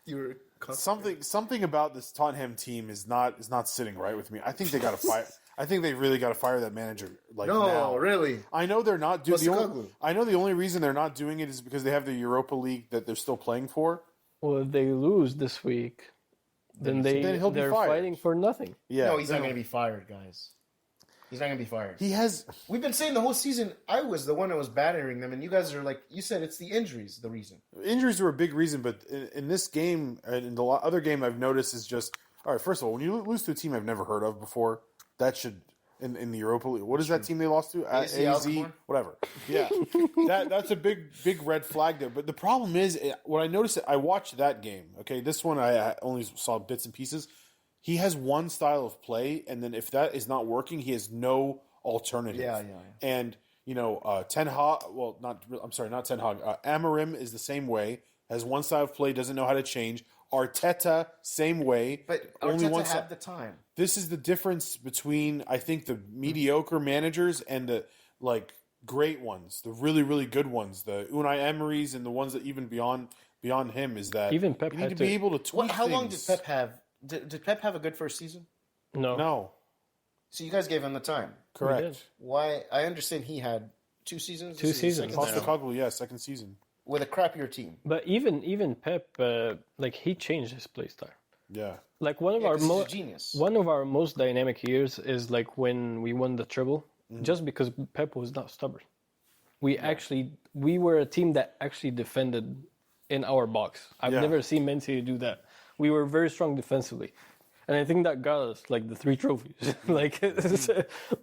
You were something about this Tottenham team is not sitting right with me. I think they got to fire. I think they really got to fire that manager. Like No, now. really. I know they're not doing. Postecoglou. I know the only reason they're not doing it is because they have the Europa League that they're still playing for. Well, if they lose this week, then he'll be they're fired. fighting for nothing. Yeah, No, he's not going to be fired, guys. He's not going to be fired. He has. We've been saying the whole season, I was the one that was battering them, and you guys are like, you said it's the injuries, the reason. Injuries were a big reason, but in this game and in the other game, I've noticed is just all right. First of all, when you lose to a team I've never heard of before, that should in the Europa League. What is that team they lost to? AZ Alkmaar? Whatever. Yeah, that's a big red flag there. But the problem is, what I noticed, I watched that game. Okay, this one I only saw bits and pieces. He has one style of play, and then if that is not working, he has no alternative. Yeah. And Ten Hag. Well, not Ten Hag. Amorim is the same way. Has one style of play, doesn't know how to change. Arteta, same way. But only Arteta one had the time. This is the difference between I think the mediocre managers and the great ones, the really really good ones, the Unai Emerys and the ones that even beyond him is that Even Pep you need had to to- be able to tweak How long did things. Pep have? Did Pep have a good first season? No, So you guys gave him the time. correct. did. Why? I understand he had 2 seasons. Two This is his seasons. second season. Postecoglou, yeah, second season. With a crappier team. But even Pep, he changed his play style. Yeah, Like one of Yeah, our 'cause he's a most genius. one of our most dynamic years is like when we won the treble, just because Pep was not stubborn. We were a team that actually defended in our box. I've Yeah. never seen Man City do that. We were very strong defensively, and I think that got us like the 3 trophies.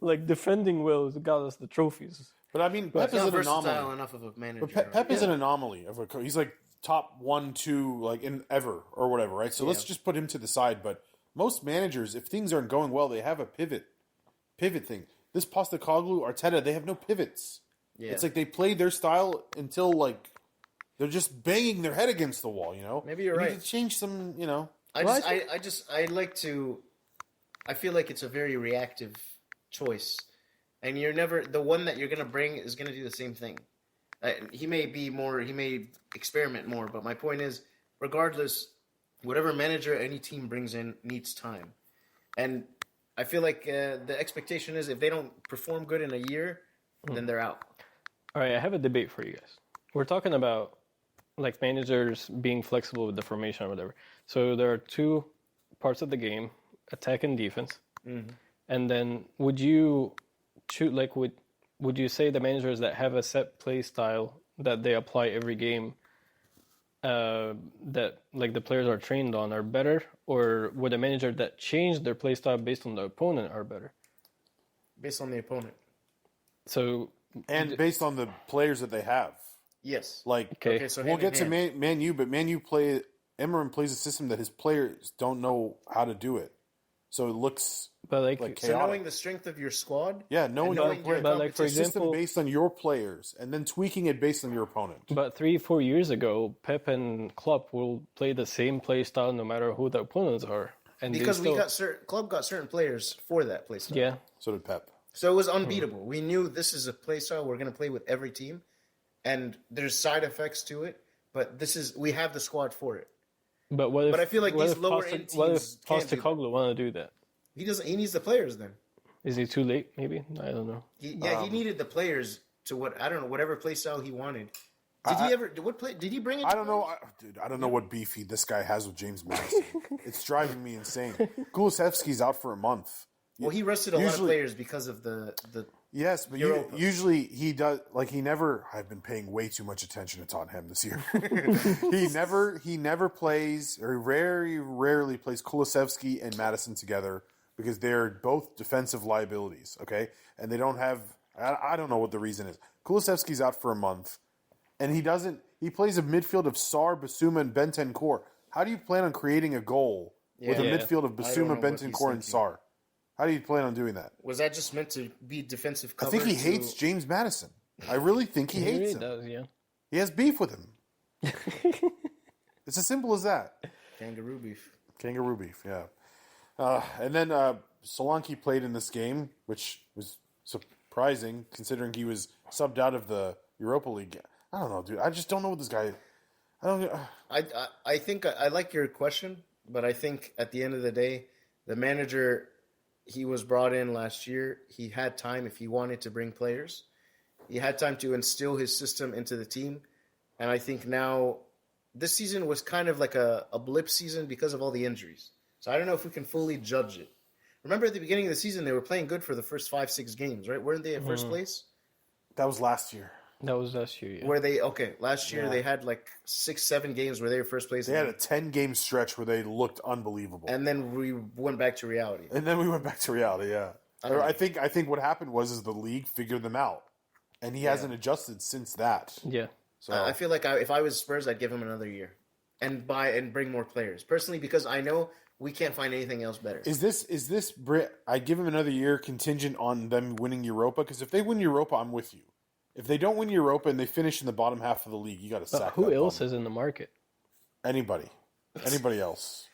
like defending well got us the trophies. but I mean, Pep He's is not an versatile anomaly. enough of a manager. But Pep is an anomaly of a coach. He's like top 1, 2, like in ever or whatever, right? So let's just put him to the side. But most managers, if things aren't going well, they have a pivot thing. This Postecoglou, Arteta, they have no pivots. Yeah. It's like they play their style until like they're just banging their head against the wall. Maybe you're You right. need to change some. I like to. I feel like it's a very reactive choice, and you're never the one that you're gonna bring is gonna do the same thing. He may experiment more, but my point is, regardless, whatever manager any team brings in needs time, and I feel like the expectation is if they don't perform good in a year, then they're out. All right, I have a debate for you guys. We're talking about like managers being flexible with the formation or whatever. So there are 2 parts of the game, attack and defense. And then would you choose would you say the managers that have a set play style that they apply every game, that like the players are trained on, are better, or would a manager that changed their play style based on the opponent are better? Based on the opponent. So based on the players that they have. Yes. Like okay, so we'll get to Man U, but Man U Emerson plays a system that his players don't know how to do it. So it looks like chaotic. So knowing the strength of your squad, knowing your players, but like for example, system based on your players, and then tweaking it based on your opponent. But 3-4 years ago, Pep and Klopp will play the same play style no matter who the opponents are, and because Klopp got certain players for that play style. Yeah, so did Pep. So it was unbeatable. We knew this is a play style we're going to play with every team, and there's side effects to it. But we have the squad for it. But what if? But I feel like these lower end teams. What if can't do that. Postecoglou want to do that? He doesn't. He needs the players then. Is he too late? Maybe I don't know. He needed the players to whatever play style he wanted. Did he bring it? I don't know, dude. I don't know what beef this guy has with James Madison. It's driving me insane. Kulusevski's out for a month. Well, he rested a lot of players because of the Yes, but usually he does. Like he never. I've been paying way too much attention to Tottenham this year. He never plays, or very rarely plays Kulusevski and Madison together because they're both defensive liabilities. Okay, and they don't have. I don't know what the reason is. Kulusevski's out for a month, and he doesn't. He plays a midfield of Sarr, Basuma, and Bentancur. How do you plan on creating a goal with a midfield of Basuma, Bentancur, and Sarr? How do you plan on doing that? Was that just meant to be defensive cover? I think he hates James Madison. I really think he hates him. Does, yeah. He has beef with him. It's as simple as that. Kangaroo beef, yeah. And then Solanke played in this game, which was surprising considering he was subbed out of the Europa League. I don't know, dude. I just don't know what this guy. I don't. I think I like your question, but I think at the end of the day, the manager. He was brought in last year. He had time if he wanted to bring players. He had time to instill his system into the team. And I think now this season was kind of like a blip season because of all the injuries. So I don't know if we can fully judge it. Remember at the beginning of the season, they were playing good for the first 5-6 games, right? Weren't they at first place? That was last year. That was last year, yeah. Last year they had like 6-7 games where they were first place. They had a 10-game stretch where they looked unbelievable. And then we went back to reality. Yeah. I think what happened was the league figured them out. And he hasn't adjusted since that. Yeah. So I feel like if I was Spurs, I'd give him another year. And bring more players. Personally, because I know we can't find anything else better. Is this I give him another year contingent on them winning Europa? Because if they win Europa, I'm with you. If they don't win Europa and they finish in the bottom half of the league, you got to sack. Who else is in the market? Anybody else?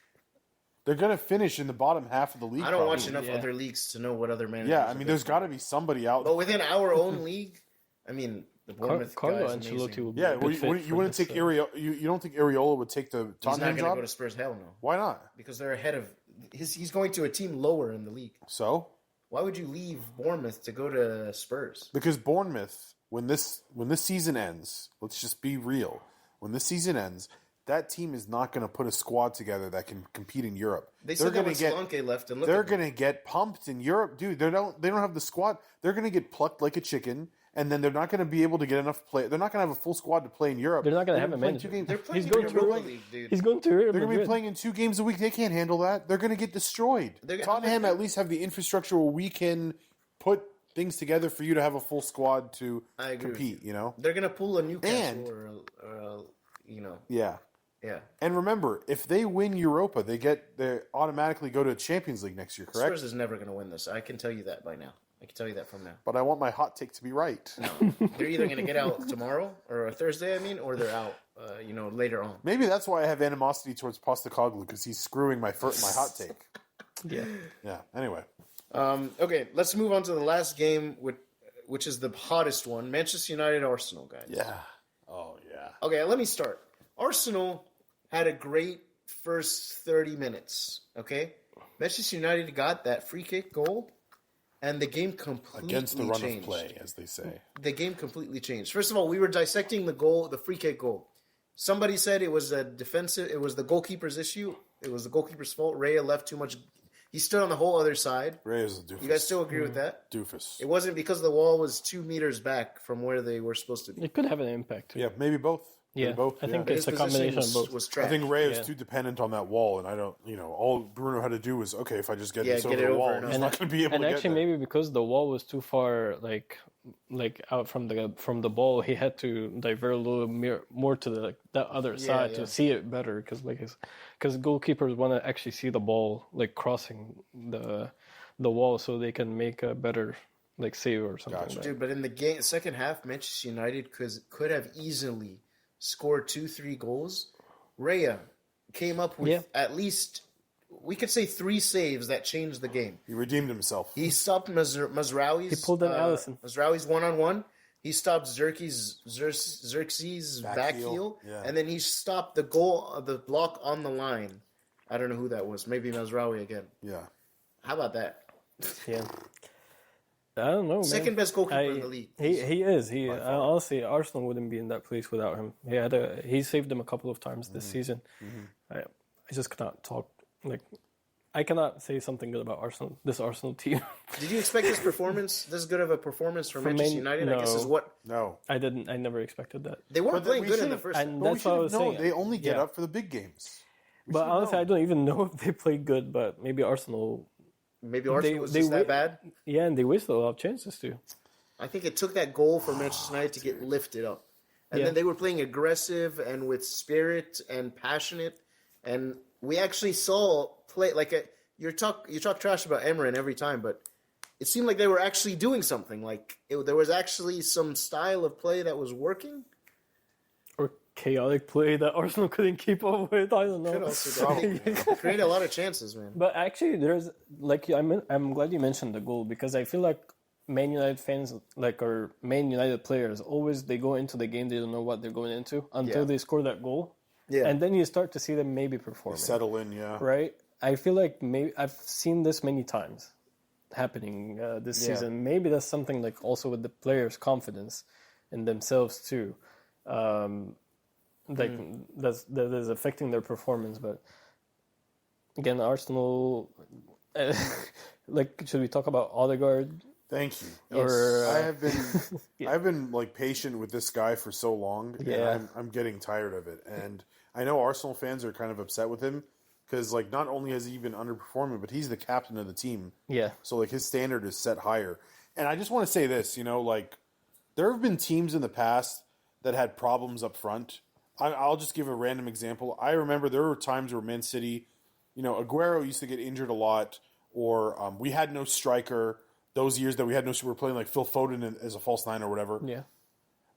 They're going to finish in the bottom half of the league. I don't watch enough other leagues to know what other managers. Yeah, I mean, there's got to be somebody out. But within our own league, I mean, the Bournemouth Carlo guy is Ancelotti will be you wouldn't take Areola. You don't think Areola would take the Tottenham job? He's not going to go to Spurs. Hell no. Why not? Because they're ahead of. He's going to a team lower in the league. So why would you leave Bournemouth to go to Spurs? Because Bournemouth. When this season ends, let's just be real. When this season ends, that team is not going to put a squad together that can compete in Europe. They're going to get Solanke left, and they're going to get pumped in Europe, dude. They don't have the squad. They're going to get plucked like a chicken, and then they're not going to be able to get enough play. They're not going to have a full squad to play in Europe. They're not going to have a manager. They're playing in Europa League, dude. He's going to. They're going to be playing in 2 games a week. They can't handle that. They're going to get destroyed. Tottenham at least have the infrastructure where we can put things together for you to have a full squad to compete, you know? They're going to pull a Newcastle Yeah. Yeah. And remember, if they win Europa, they automatically go to Champions League next year, correct? Spurs is never going to win this. I can tell you that by now. I can tell you that from now. But I want my hot take to be right. No. They're either going to get out tomorrow or Thursday, or they're out, later on. Maybe that's why I have animosity towards Postecoglou, because he's screwing my hot take. Yeah. Yeah. Anyway. Okay, let's move on to the last game, which is the hottest one. Manchester United, Arsenal, guys. Yeah. Oh, yeah. Okay, let me start. Arsenal had a great first 30 minutes, okay? Manchester United got that free kick goal, and the game completely against the run changed. of play, as they say. The game completely changed. First of all, we were dissecting the free kick goal. Somebody said it was the goalkeeper's issue. It was the goalkeeper's fault. Raya left too much He stood on the whole other side. Reyes is a doofus. You guys still agree with that? Doofus. It wasn't because the wall was 2 meters back from where they were supposed to be. It could have an impact too. Yeah, maybe both. Yeah, maybe both. I think His it's a combination position of both. was trash. I think Reyes Yeah. is too dependent on that wall, and I don't. All Bruno had to do was okay. If I just get this get over it the over wall, and he's over. not going to be able And to actually, get there. maybe because the wall was too far, like out from the ball, he had to divert a little more to the other side to see it better. Because goalkeepers want to actually see the ball like crossing the wall, so they can make a better save or something. Gotcha. Like Dude, but in the second half, Manchester United could have easily scored 2-3 goals. Raya came up with at least, we could say, 3 saves that changed the game. He redeemed himself. He stopped Mazraoui's. He pulled an Alisson. Mazraoui's 1-on-1. He stopped Xerxes' back heel, and then he stopped the block on the line. I don't know who that was. Maybe Mazraoui again. Yeah. How about that? Yeah. I don't know. Second best goalkeeper in the league. He is. Honestly, Arsenal wouldn't be in that place without him. He saved them a couple of times this season. I just cannot talk I cannot say something good about this Arsenal team. Did you expect this good of a performance from Manchester United? no. I guess is what No. I didn't. I never expected that. they weren't playing we good in the should've- first. And But we that's what I should was have known. saying. They only get Yeah. up for the big games. But honestly, I don't even know if they played good. But maybe Arsenal. Maybe Arsenal was they just that wi- bad. Yeah, and they wasted a lot of chances too. I think it took that goal for Manchester United to get lifted up. And then they were playing aggressive and with spirit and passionate. And we actually saw play you talk trash about Emran every time, but it seemed like they were actually doing something. There was actually some style of play that was working. Or chaotic play that Arsenal couldn't keep up with. I don't know. Could also create a lot of chances, man. But actually, there's I'm glad you mentioned the goal because I feel like Man United fans, or Man United players, always they go into the game, they don't know what they're going into until they score that goal. Yeah. And then you start to see them maybe performing. Settle in, yeah. Right? I feel like maybe I've seen this many times happening this season. Maybe that's something also with the players' confidence in themselves too. That is affecting their performance. But again, Arsenal. Should we talk about Odegaard? Thank you. Or I've been patient with this guy for so long, and I'm getting tired of it. And I know Arsenal fans are kind of upset with him because not only has he been underperforming, but he's the captain of the team. Yeah. So his standard is set higher. And I just want to say this, there have been teams in the past that had problems up front. I'll just give a random example. I remember there were times where Man City, Aguero used to get injured a lot, or we had no striker. Those years that we had no, we were playing Phil Foden as a false nine or whatever. Yeah.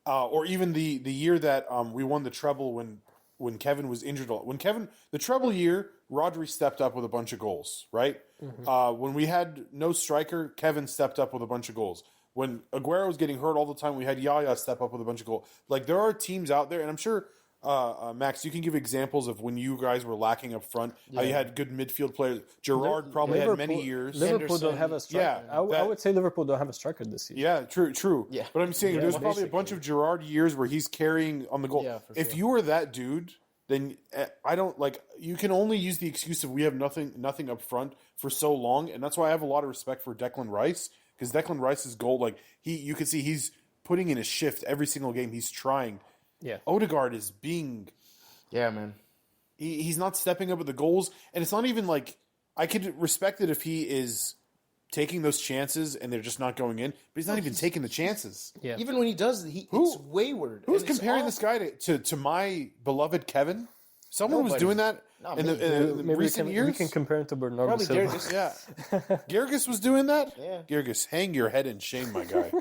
Or even the year that we won the treble when Kevin was injured. The treble year, Rodri stepped up with a bunch of goals, right? Mm-hmm. When we had no striker, Kevin stepped up with a bunch of goals. When Aguero was getting hurt all the time, we had Yaya step up with a bunch of goals. There are teams out there, and I'm sure, Max, you can give examples of when you guys were lacking up front, how you had good midfield players. Gerrard probably had many years. Liverpool don't have a striker. Yeah, I would say Liverpool don't have a striker this season. Yeah, true. Yeah. But I'm saying there's probably a bunch of Gerrard years where he's carrying on the goal. Yeah, for If sure. you were that dude, then I don't you can only use the excuse of we have nothing up front for so long, and that's why I have a lot of respect for Declan Rice, because Declan Rice's goal, you can see he's putting in a shift every single game. He's trying. Yeah. Odegaard is being. Yeah, man. He's not stepping up with the goals, and it's not even I could respect it if he is taking those chances and they're just not going in, but he's not even taking the chances. Yeah. Even when he does, it's wayward. Who's And it's comparing all- this guy to my beloved Kevin? Someone was Nobody. doing that Not in me. the Maybe recent years. we can compare him to Bernardo Probably Silva. Gerges. Yeah, Gerges was doing that. Yeah. Gerges, hang your head in shame, my guy.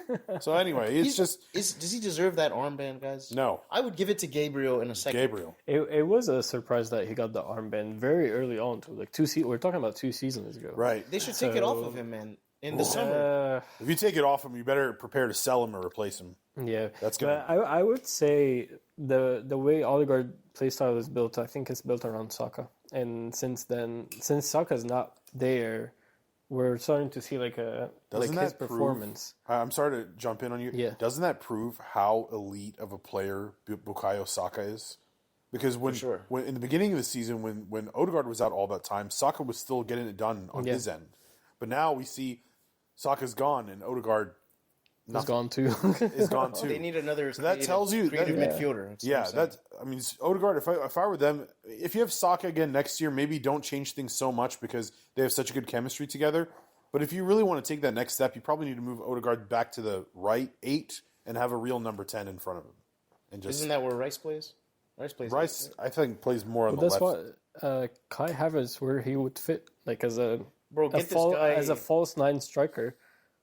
So anyway, it's just Does he deserve that armband, guys? no. I would give it to Gabriel in a second. Gabriel. It was a surprise that he got the armband very early on too. We're talking about 2 seasons ago. Right. They should take it off of him, man. In the summer. If you take it off him, you better prepare to sell him or replace him. Yeah, That's But I would say the way Odegaard playstyle is built, I think it's built around Saka. And since Saka's not there, we're starting to see Doesn't his that performance. I'm sorry to jump in on you. Yeah. Doesn't that prove how elite of a player Bukayo Saka is? Because when in the beginning of the season, when Odegaard was out all that time, Saka was still getting it done on his end. But now we see Saka's gone and Odegaard is gone too. They need another. So that tells you creative midfielder. Odegaard. If I were them, if you have Saka again next year, maybe don't change things so much because they have such a good chemistry together. But if you really want to take that next step, you probably need to move Odegaard back to the right 8 and have a real number 10 in front of him. And just isn't that where Rice plays? Rice, I think, plays more on the left. That's what Kai Havertz, where he would fit, like as a as a false 9 striker.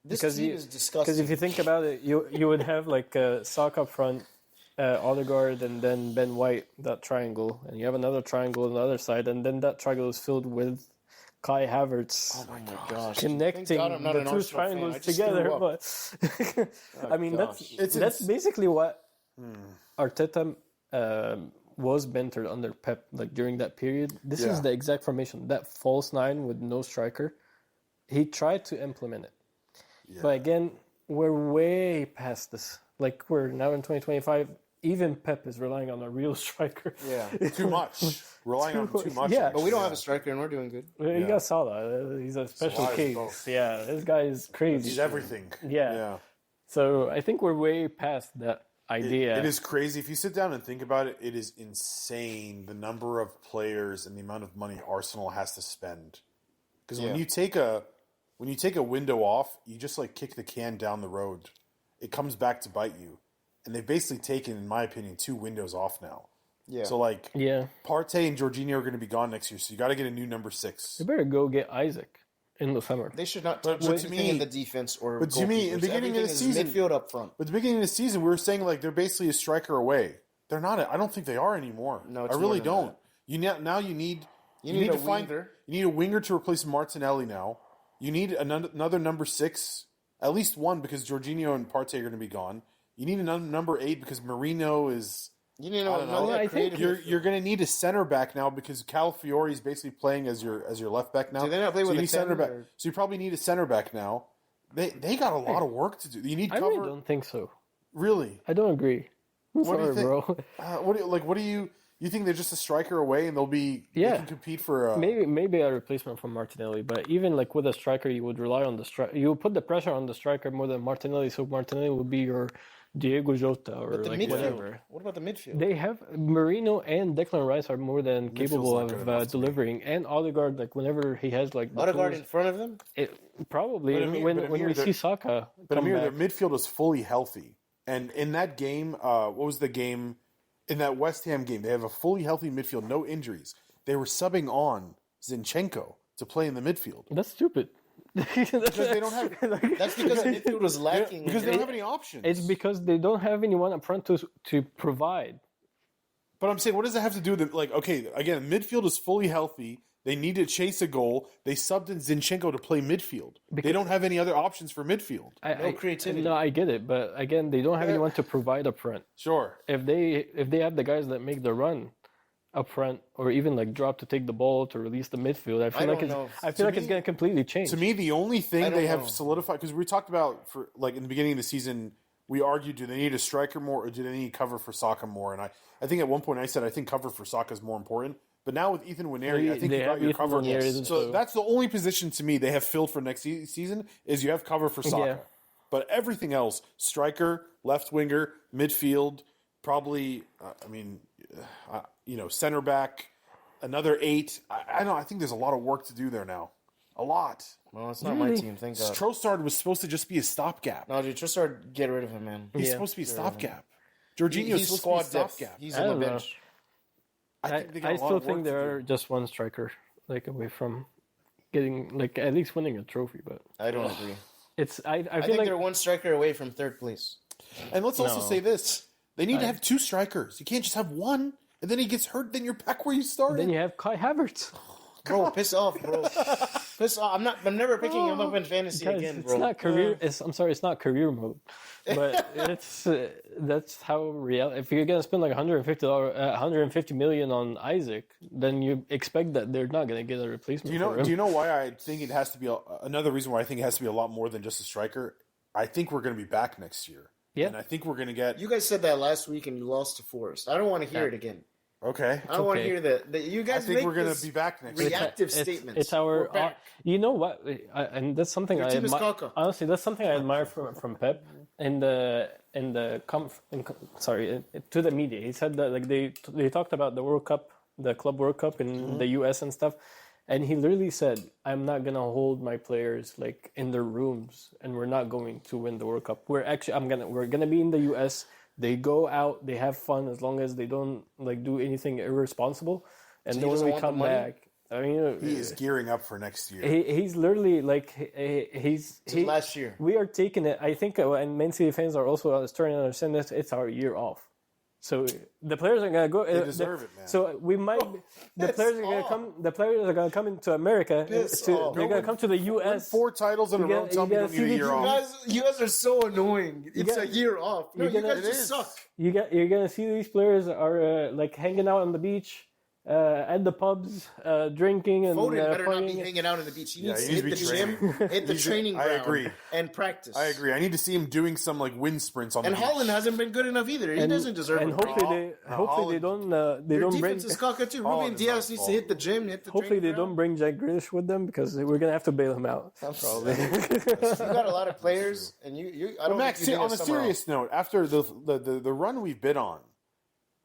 This team is disgusting. Because if you think about it, you would have like Saka up front, Odegaard, and then Ben White, that triangle, and you have another triangle on the other side, and then that triangle is filled with Kai Havertz. Oh my gosh! Connecting the 2 triangles together. But I mean, that's basically what Arteta was bantered under Pep, like during that period. This is the exact formation. That false 9 with no striker. He tried to implement it. Yeah. But again, we're way past this. Like, we're now in 2025. Even Pep is relying on a real striker. Yeah, too much. Relying on too much. Yeah, but we don't have a striker, and we're doing good. You got Salah. He's a special case. Yeah, this guy is crazy. He's everything. Yeah. So I think we're way past that idea. It is crazy. If you sit down and think about it, it is insane the number of players and the amount of money Arsenal has to spend. Because when you take a window off, you just like kick the can down the road. It comes back to bite you. And they've basically taken, in my opinion, 2 windows off now. Yeah. So Partey and Jorginho are going to be gone next year, so you got to get a new number 6. You better go get Isaac in the summer. They should not touch anything in the defense or. But to me, in the beginning of the season, midfield up front. But at the beginning of the season, we were saying like they're basically a striker away. They're not. I don't think they are anymore. No, I really don't. You need a winger. You need a winger to replace Martinelli now. You need another number 6, at least one, because Jorginho and Partey are going to be gone. You need another number 8 because Marino is. You need another creative. You're going to need a center back now because Calafiori is basically playing as your left back now. Do they not play with a center back? So you probably need a center back now. They got a lot of work to do. You need cover. I really don't think so. Really, I don't agree. What do you think, bro? What do you think they're just a striker away and they'll be they can compete for maybe a replacement for Martinelli, but even like with a striker, you would rely on the striker. You would put the pressure on the striker more than Martinelli, so Martinelli would be your Diego Jota or like whatever. What about the midfield? They have Marino and Declan Rice are more than capable of delivering, and Odegaard, like whenever he has like Odegaard in front of them, probably when we see Saka. But Amir, their midfield is fully healthy, and in that game, what was the game? In that West Ham game, they have a fully healthy midfield, no injuries. They were subbing on Zinchenko to play in the midfield. That's stupid. Because they don't have. That's because the midfield was lacking. Because they don't have any options. It's because they don't have anyone up front to provide. But I'm saying, what does it have to do with it? Like, okay, again, midfield is fully healthy. They need to chase a goal. They subbed in Zinchenko to play midfield. They don't have any other options for midfield. No creativity. No, I get it, but again, they don't have anyone to provide up front. Sure. If they have the guys that make the run up front, or even like drop to take the ball to release the midfield, I feel like it's going to completely change. To me, the only thing they have solidified, because we talked about for like in the beginning of the season, we argued, do they need a striker more or do they need cover for Saka more? And I think at one point I said I think cover for Saka is more important. But now with Ethan Nwaneri, I think you got your cover. So that's the only position to me they have filled for next season is you have cover for Saka. Yeah. But everything else, striker, left winger, midfield, probably, center back, another 8. I don't know. I think there's a lot of work to do there now. A lot. Well, it's not my team. Thank God. Trossard was supposed to just be a stopgap. No, dude, Trossard, get rid of him, man. He's supposed to be a stopgap. Jorginho's supposed to be a stopgap. He's on the bench. I still think they're just one striker away from getting at least winning a trophy, but I don't agree. I think they're one striker away from 3rd place. And let's also say this: they need to have 2 strikers. You can't just have one, and then he gets hurt. Then you're back where you started. Then you have Kai Havertz. Bro, piss off, bro. Piss off. I'm never picking him up in fantasy again, bro. It's not career. It's not career mode. But that's how real. If you're gonna spend like $150 million on Isaac, then you expect that they're not gonna get a replacement. Do you know why I think it has to be another reason why I think it has to be a lot more than just a striker? I think we're gonna be back next year. Yeah, and I think we're gonna get. You guys said that last week, and you lost to Forest. I don't want to hear it again. Okay. I want to hear that. You guys I think make we're going this to be back next year. reactive statements. It's our. We're back. You know what? And that's something Your I team is admire. Kaka. Honestly, that's something I admire from Pep to the media. He said that like they talked about the World Cup, the Club World Cup in the US and stuff, and he literally said, "I'm not gonna hold my players like in their rooms, and we're not going to win the World Cup. We're gonna be in the US." They go out, they have fun as long as they don't like do anything irresponsible, and So then when we come back, I mean, He is gearing up for next year. he's literally like he's last year. We are taking it. I think, and Man City fans are also starting to understand this. It's our year off, so the players are gonna go. They deserve it, man. So we might. The players are gonna come. The players are gonna come into America. They're gonna come to the Win U.S. 4 titles in a row. Tell me you don't need a year off. You guys are so annoying. It's a year off. No, you guys just suck. You're gonna see these players are like hanging out on the beach. At the pubs, drinking and Foden better not be partying. hanging out in the beach. He needs to he hit the needs to be gym, hit the training ground, I agree. and practice. I agree. I need to see him doing some like wind sprints on the And beach. Holland hasn't been good enough either. He doesn't deserve And it. hopefully they don't Your bring. defense is Kaka too. Ruben is Diaz not needs to hit the gym, hit the Hopefully they training don't bring Jack Grealish with them because we're gonna have to bail him out. Probably. ground. You got a lot of players, and you. I don't. Max, think you on a serious note, after the run we've been on,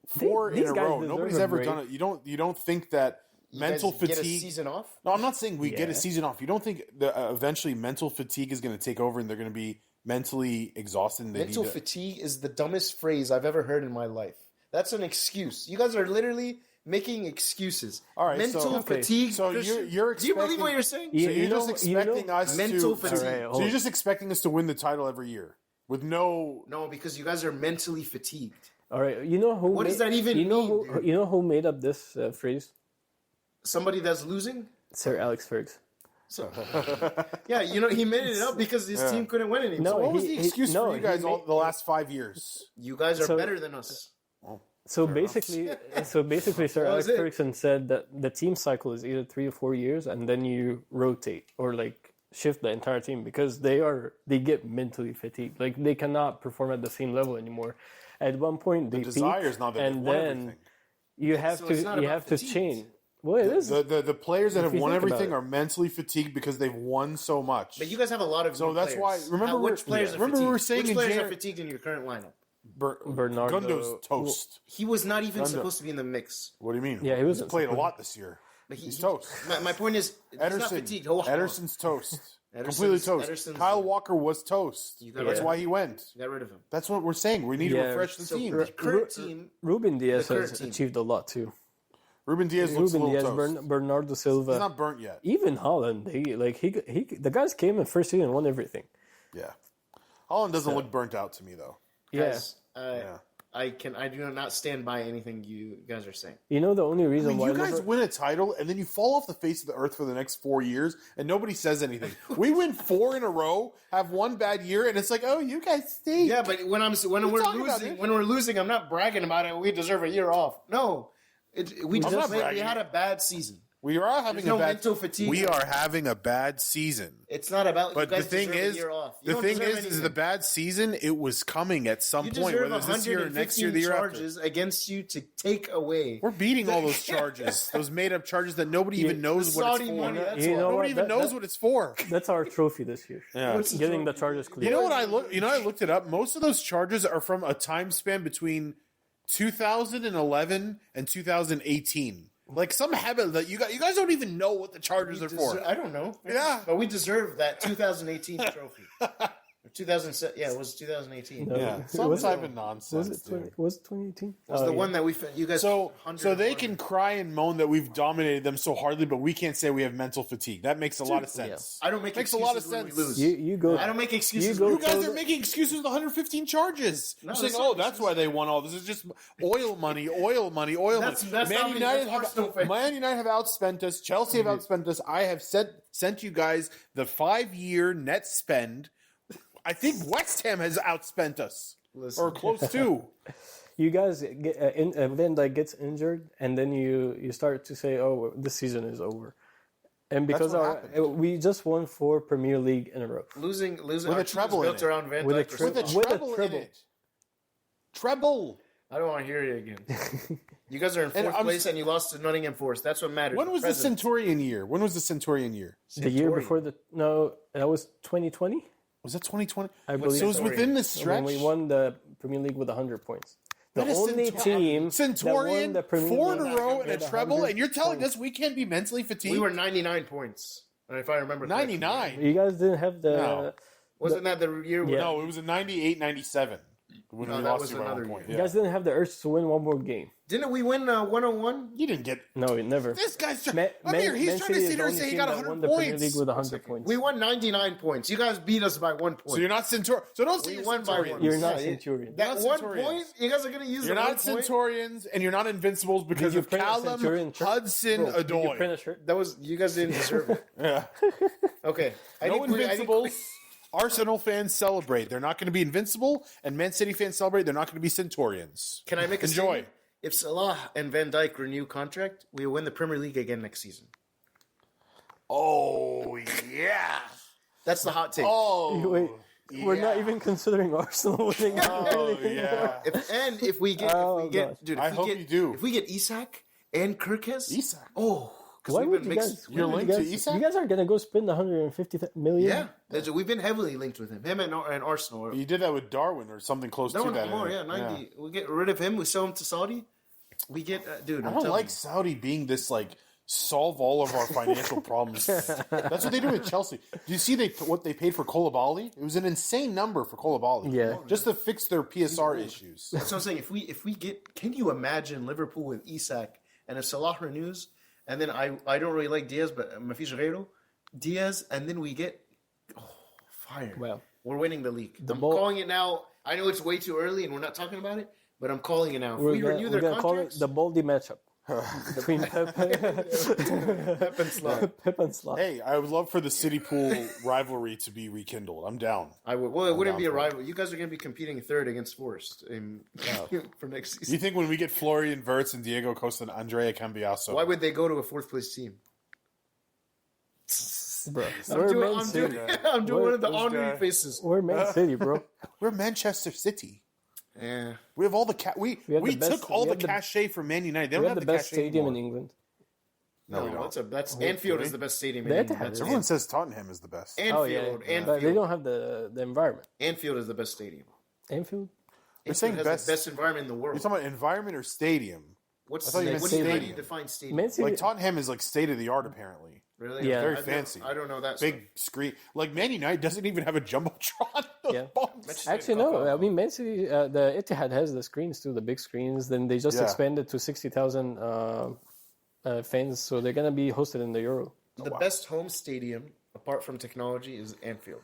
4 in these a guys row, deserve nobody's a ever break. done it. You don't think that mental Get a fatigue? season off. No, I'm not saying we get a Yeah. season off. You don't think that eventually mental fatigue is going to take over and they're going to be mentally exhausted? And Mental fatigue is the dumbest phrase I've ever heard in my life. That's an excuse. You guys are literally making excuses. All right, mental so- fatigue. So Christian, you're do you believe expecting- what you're saying? So you're just expecting us mental to. fatigue. All right, So you're just expecting us to win the title every year with no. No, because you guys are mentally fatigued. All right, you know who? What does that even you know mean, Who, dude? you know who made up this phrase? Somebody that's losing. Sir Alex Ferguson. So, yeah, he made it up because his team couldn't win anymore. No, What was the he- excuse no, for you guys he all made- the last 5 years? You guys are So- better than us. So basically, Sir Alex was it? Ferguson said that the team cycle is either 3 or 4 years, and then you rotate or like shift the entire team because they get mentally fatigued. Like they cannot perform at the same level anymore. At one point, they Desire peak, is not that and they've won then everything. you have So it's not to about fatigue. change. Well, it is. The players that have you won think about everything it. are mentally fatigued because they've won so much. But you guys have a lot of So good that's players. why- remember which we're- players yeah. are remember fatigued? we were saying which in players Jan- are fatigued in your current lineup? Bernardo- Gundo's toast. He was not even supposed to be in the mix. What do you mean? Yeah, he He's wasn't played a supposed- lot this year. But He's toast. My point is, he's not Ederson, fatigued. Hold on. Ederson's toast. Ederson's- Completely toast. Ederson's- Kyle Walker was toast. got That's rid why of he went. Got rid of him. That's what we're saying. We need to Yeah. refresh the So team. the current team, Ruben Diaz the current has team. achieved a lot too. Ruben Diaz looks Ruben a Diaz, little toast. Bernardo Silva, He's not burnt yet. even Holland. The guys came in first season and won everything. Yeah. Holland doesn't look burnt out to me though. guys, Yeah. I do not stand by anything you guys are saying. You know the only I reason mean, why you guys win a title and then you fall off the face of the earth for the next 4 years and nobody says anything. We win 4 in a row, have one bad year, and it's like, oh, you guys stink. Yeah, but when we're talking about losing, it. when we're losing, I'm not bragging about it. We deserve a year off. No, we not bragging. had a bad season. We are having There's no a bad mental fatigue. We are having a bad season. It's not about. But you guys the thing deserve is, a year off. You the don't thing deserve is anything. the bad season. It was coming at some You point, deserve whether it's this year or next year, or the 115 year after. charges against you to take away. We're beating all those charges, those made-up charges that nobody even knows what Saudi it's for. money, that's You why. know Nobody what? even knows what it's for. That's our trophy this year. Yeah. What's the Getting the trophy? charges clear. You know what I look? You know, I looked it up. Most of those charges are from a time span between 2011 and 2018. Like some habit that you guys don't even know what the charges are for. I don't know. Yeah. but we deserve that 2018 trophy. Or 2007, yeah, it was 2018. No, Yeah, it some was- type of Was nonsense. it 2018? It was the one that you guys. So 100 they can cry and moan that we've dominated them so hardly, but we can't say we have mental fatigue. That makes a lot of sense. I don't make Makes a excuses lot of when we sense. lose. You go. I don't make excuses. You go You guys tell are making excuses with 115 charges. You're saying, that's "Oh, not that's why they won all this. It's just oil money, oil money, oil That's money." not me, that's Arsenal fans. Man United have outspent us. Chelsea have outspent us. I have sent you guys the 5-year net spend. I think West Ham has outspent us, Listen. or close to. You guys get Van Dijk gets injured, and then you start to say, "Oh, this season is over," and because what happened. we just won 4 Premier League in a row. Losing With our a team is treble in built it. around Van With a Dijk. treble. With a With a treble in treble. it. Treble. I don't want to hear it again. You guys are in fourth place and you lost to Nottingham Forest. That's what matters. When was the Centurion year? When was the Centurion year? The year before that was 2020. Was that 2020? I believe so. It was within the stretch. When we won the Premier League with 100 points. The only team Centurion, that won the 4 in a row and a treble, and you're telling us we can't be mentally fatigued? We were 99 points, if I remember. 99. You guys didn't have the. No. Wasn't that the year? No, it was a 98, 97. When we lost by 1 point. You guys didn't have the urge to win one more game. Didn't we win 101? You didn't get. No, never. This guy's trying. He's trying to sit here and say he got 100 points. League with 100 points. We won 99 points. You guys beat us by 1 point. So you're not Centurion. So don't say you're Centurions. You're not Centurion. That 1 point, you guys are going to use. You're not Centurions, and you're not Invincibles because of Callum Hudson-Odoi. That was you guys didn't deserve it. Yeah. Okay. No Invincibles. Arsenal fans celebrate. They're not going to be invincible, and Man City fans celebrate. They're not going to be Centurions. Can I make a statement? If Salah and Van Dijk renew contract, we will win the Premier League again next season. Oh yeah, that's the hot take. Oh, wait, we're not even considering Arsenal winning. Oh yeah. If we get, dude, I hope you do. If we get Isak and Kirkes, Why would you guys? You're linked to Isak? You guys are gonna go spend 150 million? Yeah, we've been heavily linked with him and Arsenal. You did that with Darwin or something close to that. More, 90. Yeah. We get rid of him. We sell him to Saudi. We get, dude. I don't like Saudi being this solve all of our financial problems. That's what they do with Chelsea. Do you see what they paid for Koulibaly? It was an insane number for Koulibaly. Yeah, just to fix their PSR issues. That's what I'm saying. If we get, can you imagine Liverpool with Isak and if Salah renews? And then I don't really like Diaz, but Mafish Guerrero, Diaz, and then we get fire. Well, we're winning the league. I'm calling it now. I know it's way too early and we're not talking about it, but I'm calling it now. If we renew their contracts, call it the Baldy matchup between Pep and Slot. Hey, I would love for the City Pool rivalry to be rekindled. I'm down. I would. Well, it wouldn't be a rival. You guys are going to be competing third against Forest for next season. You think when we get Florian Wirtz and Diego Costa and Andrea Cambiaso, why would they go to a fourth place team? Bro, I'm doing one of the honorary faces. We're Man City, bro. We're Manchester City. Yeah, we have all the we took all the cachet from Man United. They don't have the best cachet stadium anymore. in England. No, we don't. That's Anfield is the best stadium in England. Everyone says Tottenham is the best. Anfield, but they don't have the environment. Anfield is the best stadium. Anfield? You're saying has the best environment in the world. You're talking about environment or stadium? What do you define stadium? Like Tottenham is state of the art apparently. Really? Yeah. Very fancy. I don't know that big screen. Like Man United doesn't even have a jumbotron. Yeah. Actually, no. I mean, Man City, the Etihad has the screens too, the big screens. Then they just expanded to 60,000 fans, so they're gonna be hosted in the Euro. The best home stadium, apart from technology, is Anfield.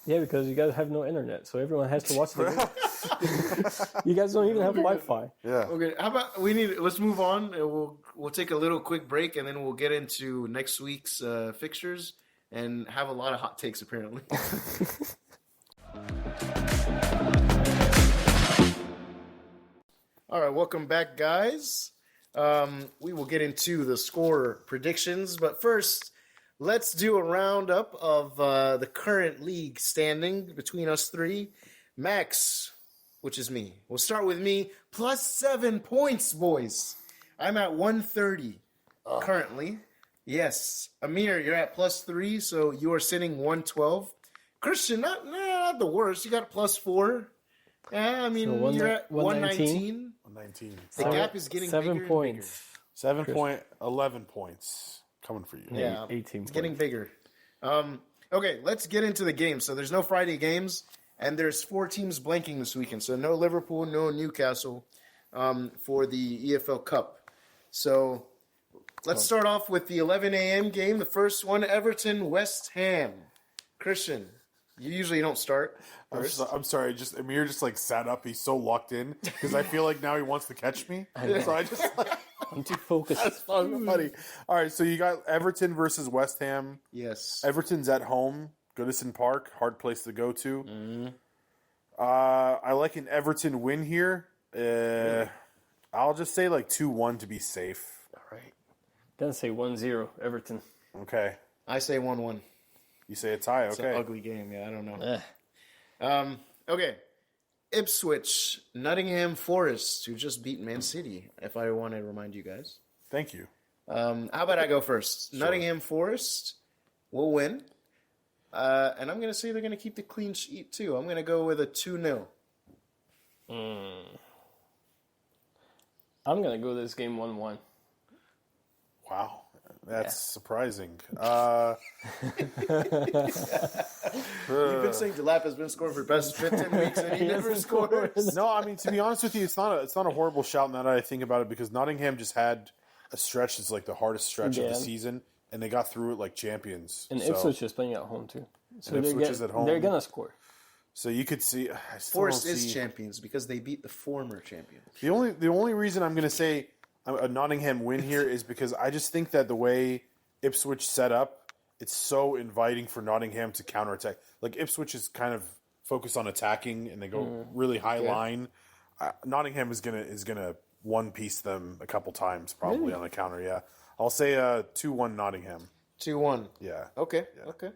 Yeah, because you guys have no internet, so everyone has to watch the game. You guys don't even have Wi-Fi. Yeah. Okay. How about let's move on. And we'll take a little quick break, and then we'll get into next week's fixtures and have a lot of hot takes apparently. All right, welcome back, guys. We will get into the score predictions, but first. Let's do a roundup of the current league standing between us three. Max, which is me. We'll start with me. Plus 7 points, boys. I'm at 130 currently. Yes. Amir, you're at plus 3, so you are sitting 112. Christian, not the worst. You got plus 4. Yeah, I mean, so you're at 119. 119. The gap is getting 7 bigger points. 7.11 points. Coming for you. Yeah, 18 it's getting bigger. Okay, let's get into the games. So there's no Friday games, and there's 4 teams blanking this weekend. So no Liverpool, no Newcastle for the EFL Cup. So let's start off with the 11 a.m. game. The first one, Everton, West Ham. Christian, you usually don't start first. I'm sorry. Amir just sat up. He's so locked in because I feel like now he wants to catch me. So I just I'm too focused. That's funny. All right, so you got Everton versus West Ham. Yes. Everton's at home, Goodison Park, hard place to go to. Mm-hmm. I like an Everton win here. I'll just say 2-1 to be safe. All right. Gonna say 1-0 Everton. Okay. I say 1-1. You say a tie. It's okay. an ugly game. Yeah, I don't know. Okay. Ipswich, Nottingham Forest, who just beat Man City, if I want to remind you guys. Thank you. How about I go first? Sure. Nottingham Forest will win. And I'm going to say they're going to keep the clean sheet, too. I'm going to go with a 2-0. I'm going to go this game 1-1. Wow. That's surprising. You've been saying Delap has been scoring for the past 15 weeks, and he never scores. No, I mean, to be honest with you, it's not a horrible shout now that I think about it, because Nottingham just had a stretch that's like the hardest stretch of the season, and they got through it like champions. And Ipswich is playing at home, too. So Ipswich is at home. They're going to score. So you could see... Forest is champions because they beat the former champions. The only reason I'm going to say a Nottingham win here is because I just think that the way Ipswich set up, it's so inviting for Nottingham to counterattack. Like, Ipswich is kind of focused on attacking, and they go really high line. Nottingham is gonna one-piece them a couple times, probably on a counter, yeah. I'll say 2-1 Nottingham. 2-1. Yeah. Okay, okay.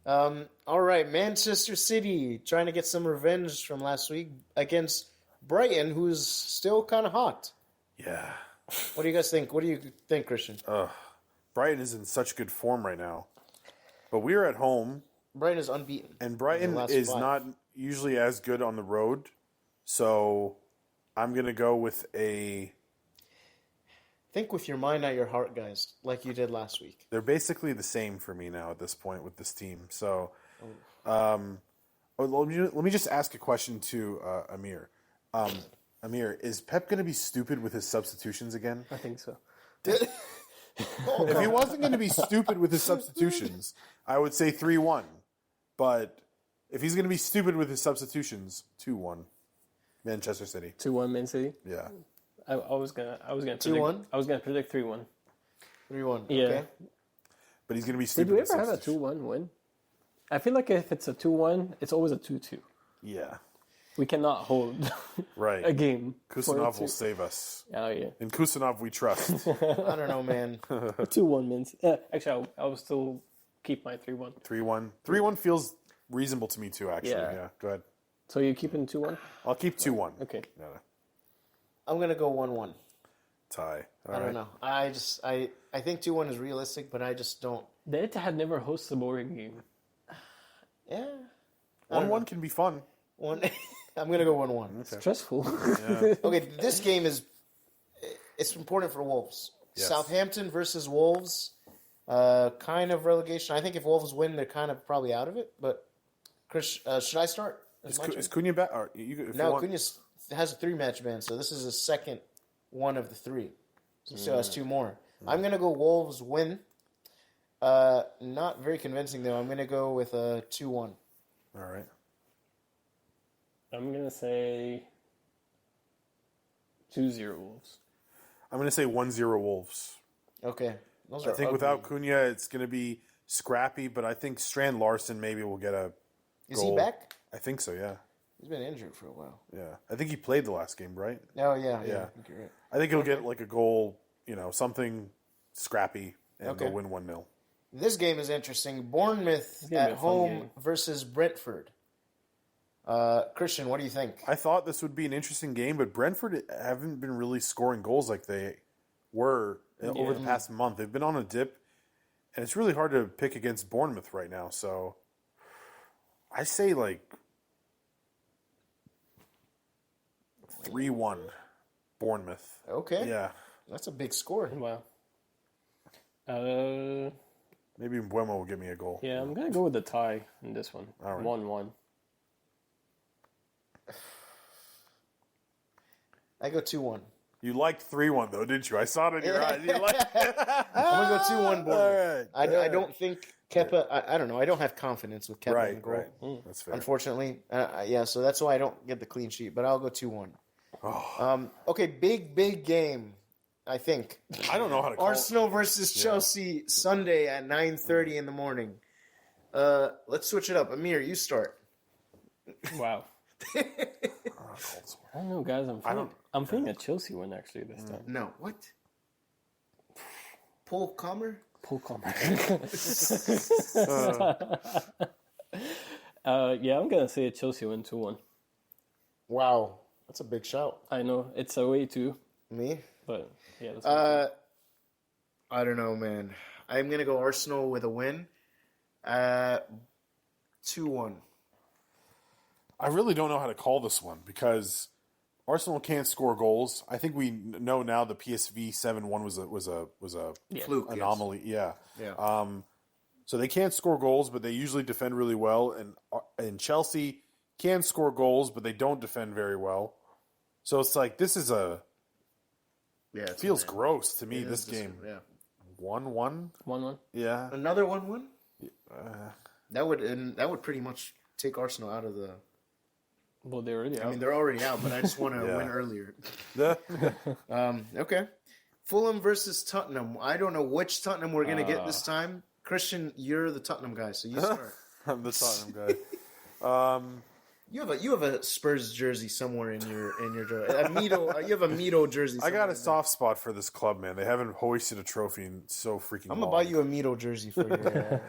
All right, Manchester City trying to get some revenge from last week against Brighton, who's still kind of hot. Yeah. What do you guys think? What do you think, Christian? Brighton is in such good form right now. But we're at home. Brighton is unbeaten. And Brighton is not usually as good on the road. So I'm going to go with a... Think with your mind, not your heart, guys, like you did last week. They're basically the same for me now at this point with this team. So let me just ask a question to Amir. Amir, is Pep going to be stupid with his substitutions again? I think so. If he wasn't going to be stupid with his substitutions, I would say 3-1. But if he's going to be stupid with his substitutions, 2-1. Manchester City. 2-1 Man City? Yeah. I was gonna 2-1? I was gonna predict 3-1. 3-1. Yeah. Okay. But he's going to be Did stupid we with ever have a 2-1 win? I feel like if it's a 2-1, it's always a 2-2. Yeah. We cannot hold a game. Kusanov will save us. Oh, yeah. In Kusanov, we trust. I don't know, man. 2-1 means... actually, I will still keep my 3-1. 3-1. 3-1 feels reasonable to me, too, actually. Yeah. Go ahead. So you're keeping 2-1? I'll keep 2-1. Okay. Yeah. I'm going to go 1-1. Tie. I don't know. I think 2-1 is realistic, but I just don't... The Etihad never hosts a boring game. Yeah. 1-1 can be fun. I'm going to go 1-1. Okay. Stressful. Yeah. Okay, this game it's important for Wolves. Yes. Southampton versus Wolves, kind of relegation. I think if Wolves win, they're kind of probably out of it. But Chris, should I start? Is Cunha back? No, Cunha has a 3-match ban, so this is his second one of the 3. So he still has 2 more. I'm going to go Wolves win. Not very convincing, though. I'm going to go with a 2-1. All right. I'm going to say 2-0 Wolves. I'm going to say 1-0 Wolves. Okay. I think without Cunha, it's going to be scrappy, but I think Strand Larson maybe will get a goal. Is he back? I think so, yeah. He's been injured for a while. Yeah. I think he played the last game, right? Oh, yeah. I think you're right. I think he'll get like a goal, something scrappy, and they'll win 1-0. This game is interesting. Bournemouth at home versus Brentford. Christian, what do you think? I thought this would be an interesting game, but Brentford haven't been really scoring goals like they were over the past month. They've been on a dip, and it's really hard to pick against Bournemouth right now. So I say like 3-1 Bournemouth. Okay. Yeah. That's a big score. Wow. Maybe Mbuemo will give me a goal. Yeah, I'm going to go with the tie in this one. All right. 1-1. I go 2-1. You liked 3-1, though, didn't you? I saw it in your eyes. You liked it. I'm going to go 2-1 Bournemouth. All right. I don't think Kepa... I don't know. I don't have confidence with Kepa in goal. Right. That's fair. Unfortunately. So that's why I don't get the clean sheet, but I'll go 2-1. Oh. Okay, big game, I think. I don't know how to call Arsenal versus Chelsea, Sunday at 9:30 in the morning. Let's switch it up. Amir, you start. Wow. I don't know, guys. I'm feeling a Chelsea win, actually, this time. No. What? Paul Comer? Paul Comer. Yeah, I'm going to say a Chelsea win 2-1. Wow, that's a big shout. I know it's away too, Me? but yeah. That's I don't know, man. I'm gonna go Arsenal with a win. 2-1. I really don't know how to call this one because Arsenal can't score goals. I think we know now the PSV 7-1 was a Fluke anomaly. Yes. Yeah. Yeah. So they can't score goals, but they usually defend really well. And Chelsea can score goals, but they don't defend very well. So it's like this is It feels gross to me. This game. Yeah. 1-1. 1-1. Yeah. Another 1-1. That would pretty much take Arsenal out of the. Well, they're already out. I mean, they're already out, but I just want to Yeah. win earlier. Okay. Fulham versus Tottenham. I don't know which Tottenham we're gonna get this time. Christian, you're the Tottenham guy, so you start. I'm the Tottenham guy. You have a Spurs jersey somewhere in your jersey. You have a Mito jersey. I got a somewhere. soft spot for this club, man. They haven't hoisted a trophy in so freaking I'm long. gonna buy you a Mito jersey for your.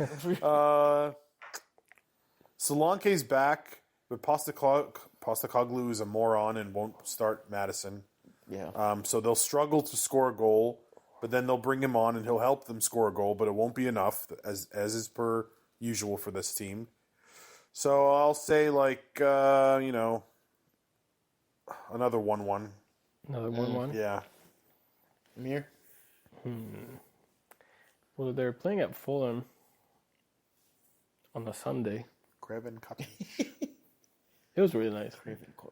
Solanke's back, but Postecoglou is a moron and won't start Madison. Yeah. So they'll struggle to score a goal, but then they'll bring him on and he'll help them score a goal, but it won't be enough, as is per usual for this team. So I'll say another 1-1. Another 1-1. Yeah. Amir. Well, they're playing at Fulham on a Sunday. Craven Cotton. It was really nice.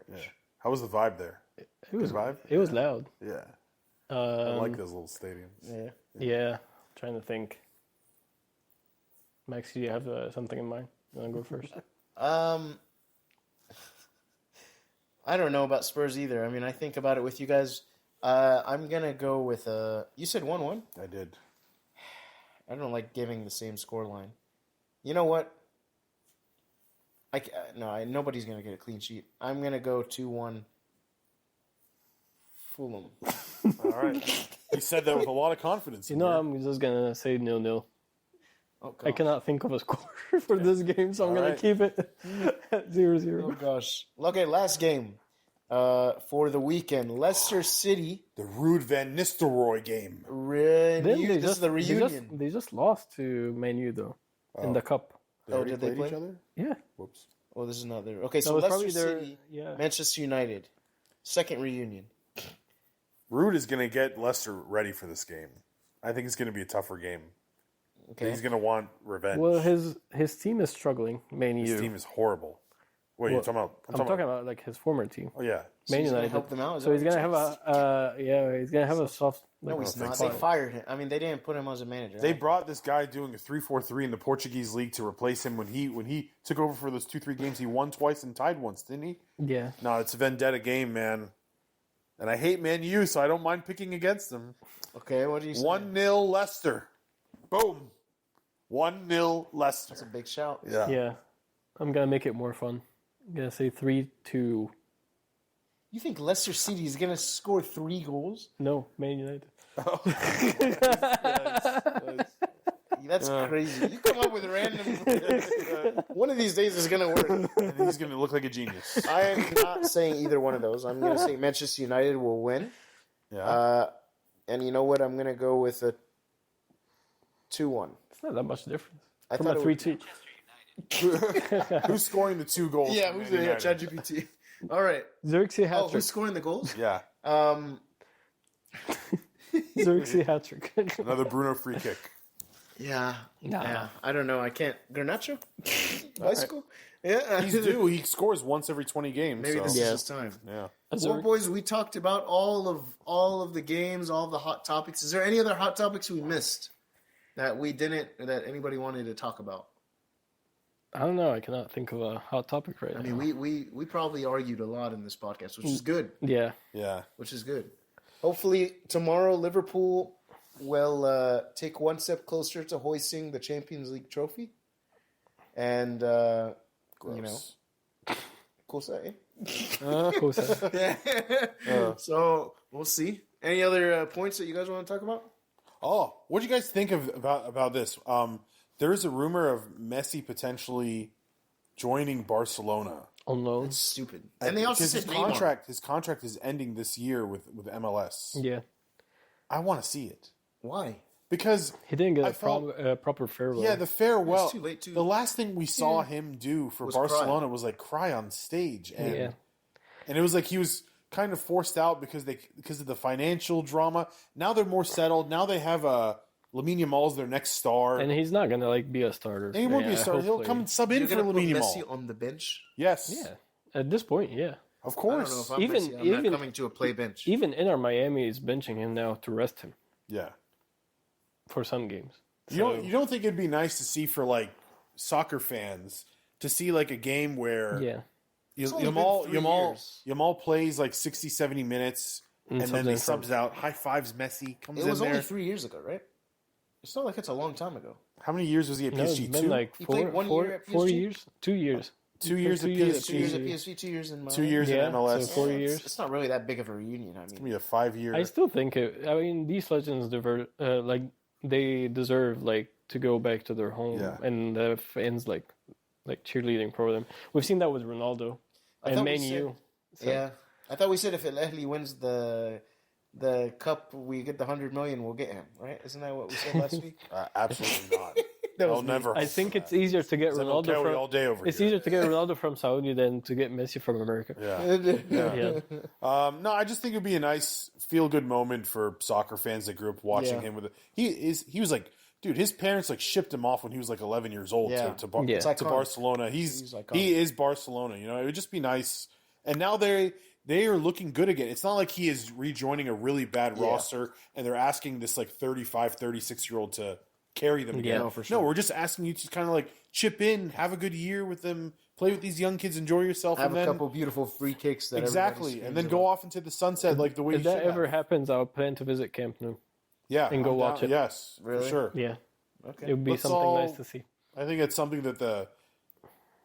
Yeah. How was the vibe there? It was vibe? It was loud. Yeah. I like those little stadiums. Yeah. Trying to think. Max, do you have something in mind? You want to go first? I don't know about Spurs either. I mean, I think about it with you guys. I'm gonna go with you said 1-1. I did. I don't like giving the same score line. You know what? Nobody's gonna get a clean sheet. I'm gonna go 2-1. Fulham. All right. You said that with a lot of confidence. You know, I'm just going to say 0-0. Oh, I cannot think of a score for this game, so I'm going to keep it at 0-0. Oh gosh. Okay, last game for the weekend. Leicester City. The Ruud van Nistelrooy game. This is the reunion. They just lost to Man U, though, in the cup. Did they play each other? Yeah. Whoops. Oh, this is not there. Okay, so was Leicester probably their- City, yeah. Manchester United, second reunion. Ruud is going to get Leicester ready for this game. I think it's going to be a tougher game. Okay. He's going to want revenge. Well, his team is struggling, Man U. His team is horrible. Wait, you're talking about? I'm talking about like his former team. Oh yeah. Man he's gonna United. help them out. Is So that he's what gonna you're have he's gonna have a soft. No, he's think not. so. They fired him. I mean, they didn't put him as a manager. They brought this guy doing a 3-4-3 in the Portuguese league to replace him when he took over for those 2-3 games. He won twice and tied once, didn't he? Yeah. No, it's a vendetta game, man. And I hate Man U, so I don't mind picking against them. Okay, what do you say? 1-0 Leicester. Boom. 1-0 Leicester. That's a big shout. Yeah. Yeah. I'm gonna make it more fun. I'm gonna say 3-2. You think Leicester City is going to score 3 goals? No, Man United. That's crazy. You come up with random. One of these days is going to work. And he's going to look like a genius. I am not saying either one of those. I'm going to say Manchester United will win. Yeah. And you know what? I'm going to go with a 2-1. It's not that much difference. I From thought a it would- 3-2. Who's scoring the 2 goals? Yeah, for who's Man there? United? ChatGPT. All right. Xerxes hat Oh, trick. who's scoring the goals? Yeah. Xerxes hat trick. Another Bruno free kick. Yeah. Nah. Yeah. I don't know. I can't. Garnacho? Bicycle? Yeah. He's due. He scores once every 20 games. Maybe so. this is his time. Yeah. Well, boys, we talked about all of the games, all the hot topics. Is there any other hot topics we missed that that anybody wanted to talk about? I don't know. I cannot think of a hot topic right I now. mean, we probably argued a lot in this podcast, which is good. Yeah. Yeah. Which is good. Hopefully tomorrow Liverpool will take one step closer to hoisting the Champions League trophy. And you know, cool say. So we'll see. Any other points that you guys want to talk about? Oh, what do you guys think about this? There is a rumor of Messi potentially joining Barcelona. On loan. It's stupid. And they also said his contract is ending this year with MLS. Yeah. I want to see it. Why? Because he didn't get a proper farewell. Yeah, the farewell. It's too late the last thing we saw him do for Barcelona was like cry on stage, and it was like he was kind of forced out because of the financial drama. Now they're more settled. Now they have Lamine Yamal's their next star, and he's not gonna like be a starter. And he won't be a starter. Hopefully. He'll come and sub in for Lamine Yamal. Messi on the bench. Yes. Yeah. At this point, yeah. Of course. I don't know if I'm Messi. I'm not coming to a play bench. Even Inter Miami is benching him now to rest him. Yeah. For some games. You don't think it'd be nice to see for like soccer fans to see like a game where Yamal plays like 60, 70 minutes and then he subs out, high fives Messi, comes in there. It was only 3 years ago, right? It's not like it's a long time ago. How many years was he at PSG? It's been like he played 1 year at PSG? 4 years? 2 years. 2 years at PSG. 2 years at PSG, 2 years in Miami. 2 years in MLS. So 4 years. It's not really that big of a reunion. I mean, it's gonna be a 5-year. I still think these legends they deserve like to go back to their home and the fans like cheerleading for them. We've seen that with Ronaldo and Man U. Yeah, I thought we said if El Ahly wins the cup, we get the 100 million. We'll get him, right? Isn't that what we said last week? Absolutely not. I'll never. I think it's easier to get Ronaldo from all day over It's here. easier to get Ronaldo from Saudi than to get Messi from America. Yeah. No, I just think it'd be a nice feel-good moment for soccer fans that grew up watching him with it. He was like, dude, his parents like shipped him off when he was like 11 years old to Barcelona. He is Barcelona. You know, it would just be nice. And now they are looking good again. It's not like he is rejoining a really bad roster and they're asking this like 35, 36-year-old to carry them again. No, for sure. No, we're just asking you to kind of like chip in, have a good year with them, play with these young kids, enjoy yourself, have and a then, couple beautiful free kicks. That and then go off into the sunset like the way if that ever happens, I'll plan to visit Camp Nou. Yeah, and go watch it. Yes, really? For sure. Yeah, okay. It would be something nice to see. I think it's something that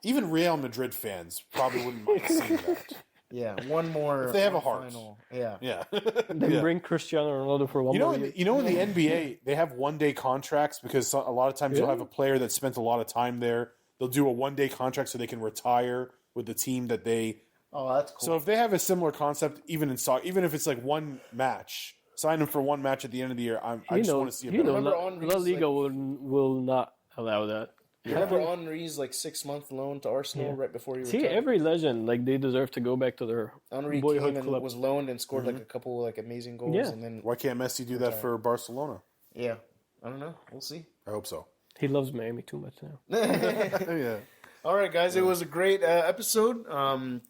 even Real Madrid fans probably wouldn't mind seeing that. Yeah, one more. If they have a heart. Final. Yeah. Then bring Cristiano Ronaldo for one more year. You know, in the NBA, they have one-day contracts because a lot of times you'll have a player that spent a lot of time there. They'll do a one-day contract so they can retire with the team that they. Oh, that's cool. So if they have a similar concept, even in soccer, even if it's like one match, sign them for one match at the end of the year. I just want to see. La Liga will not allow that. You remember Henry's like 6-month loan to Arsenal right before he retired? See, every legend they deserve to go back to their Henry boyhood came club. And was loaned and scored like a couple like amazing goals. Yeah. And then why can't Messi do that for Barcelona? Yeah, I don't know. We'll see. I hope so. He loves Miami too much now. Yeah. All right, guys. It was a great episode.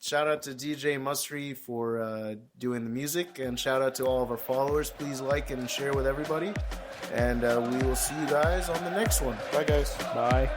Shout out to DJ Musri for doing the music, and shout out to all of our followers. Please like and share with everybody. And we will see you guys on the next one. Bye, guys. Bye.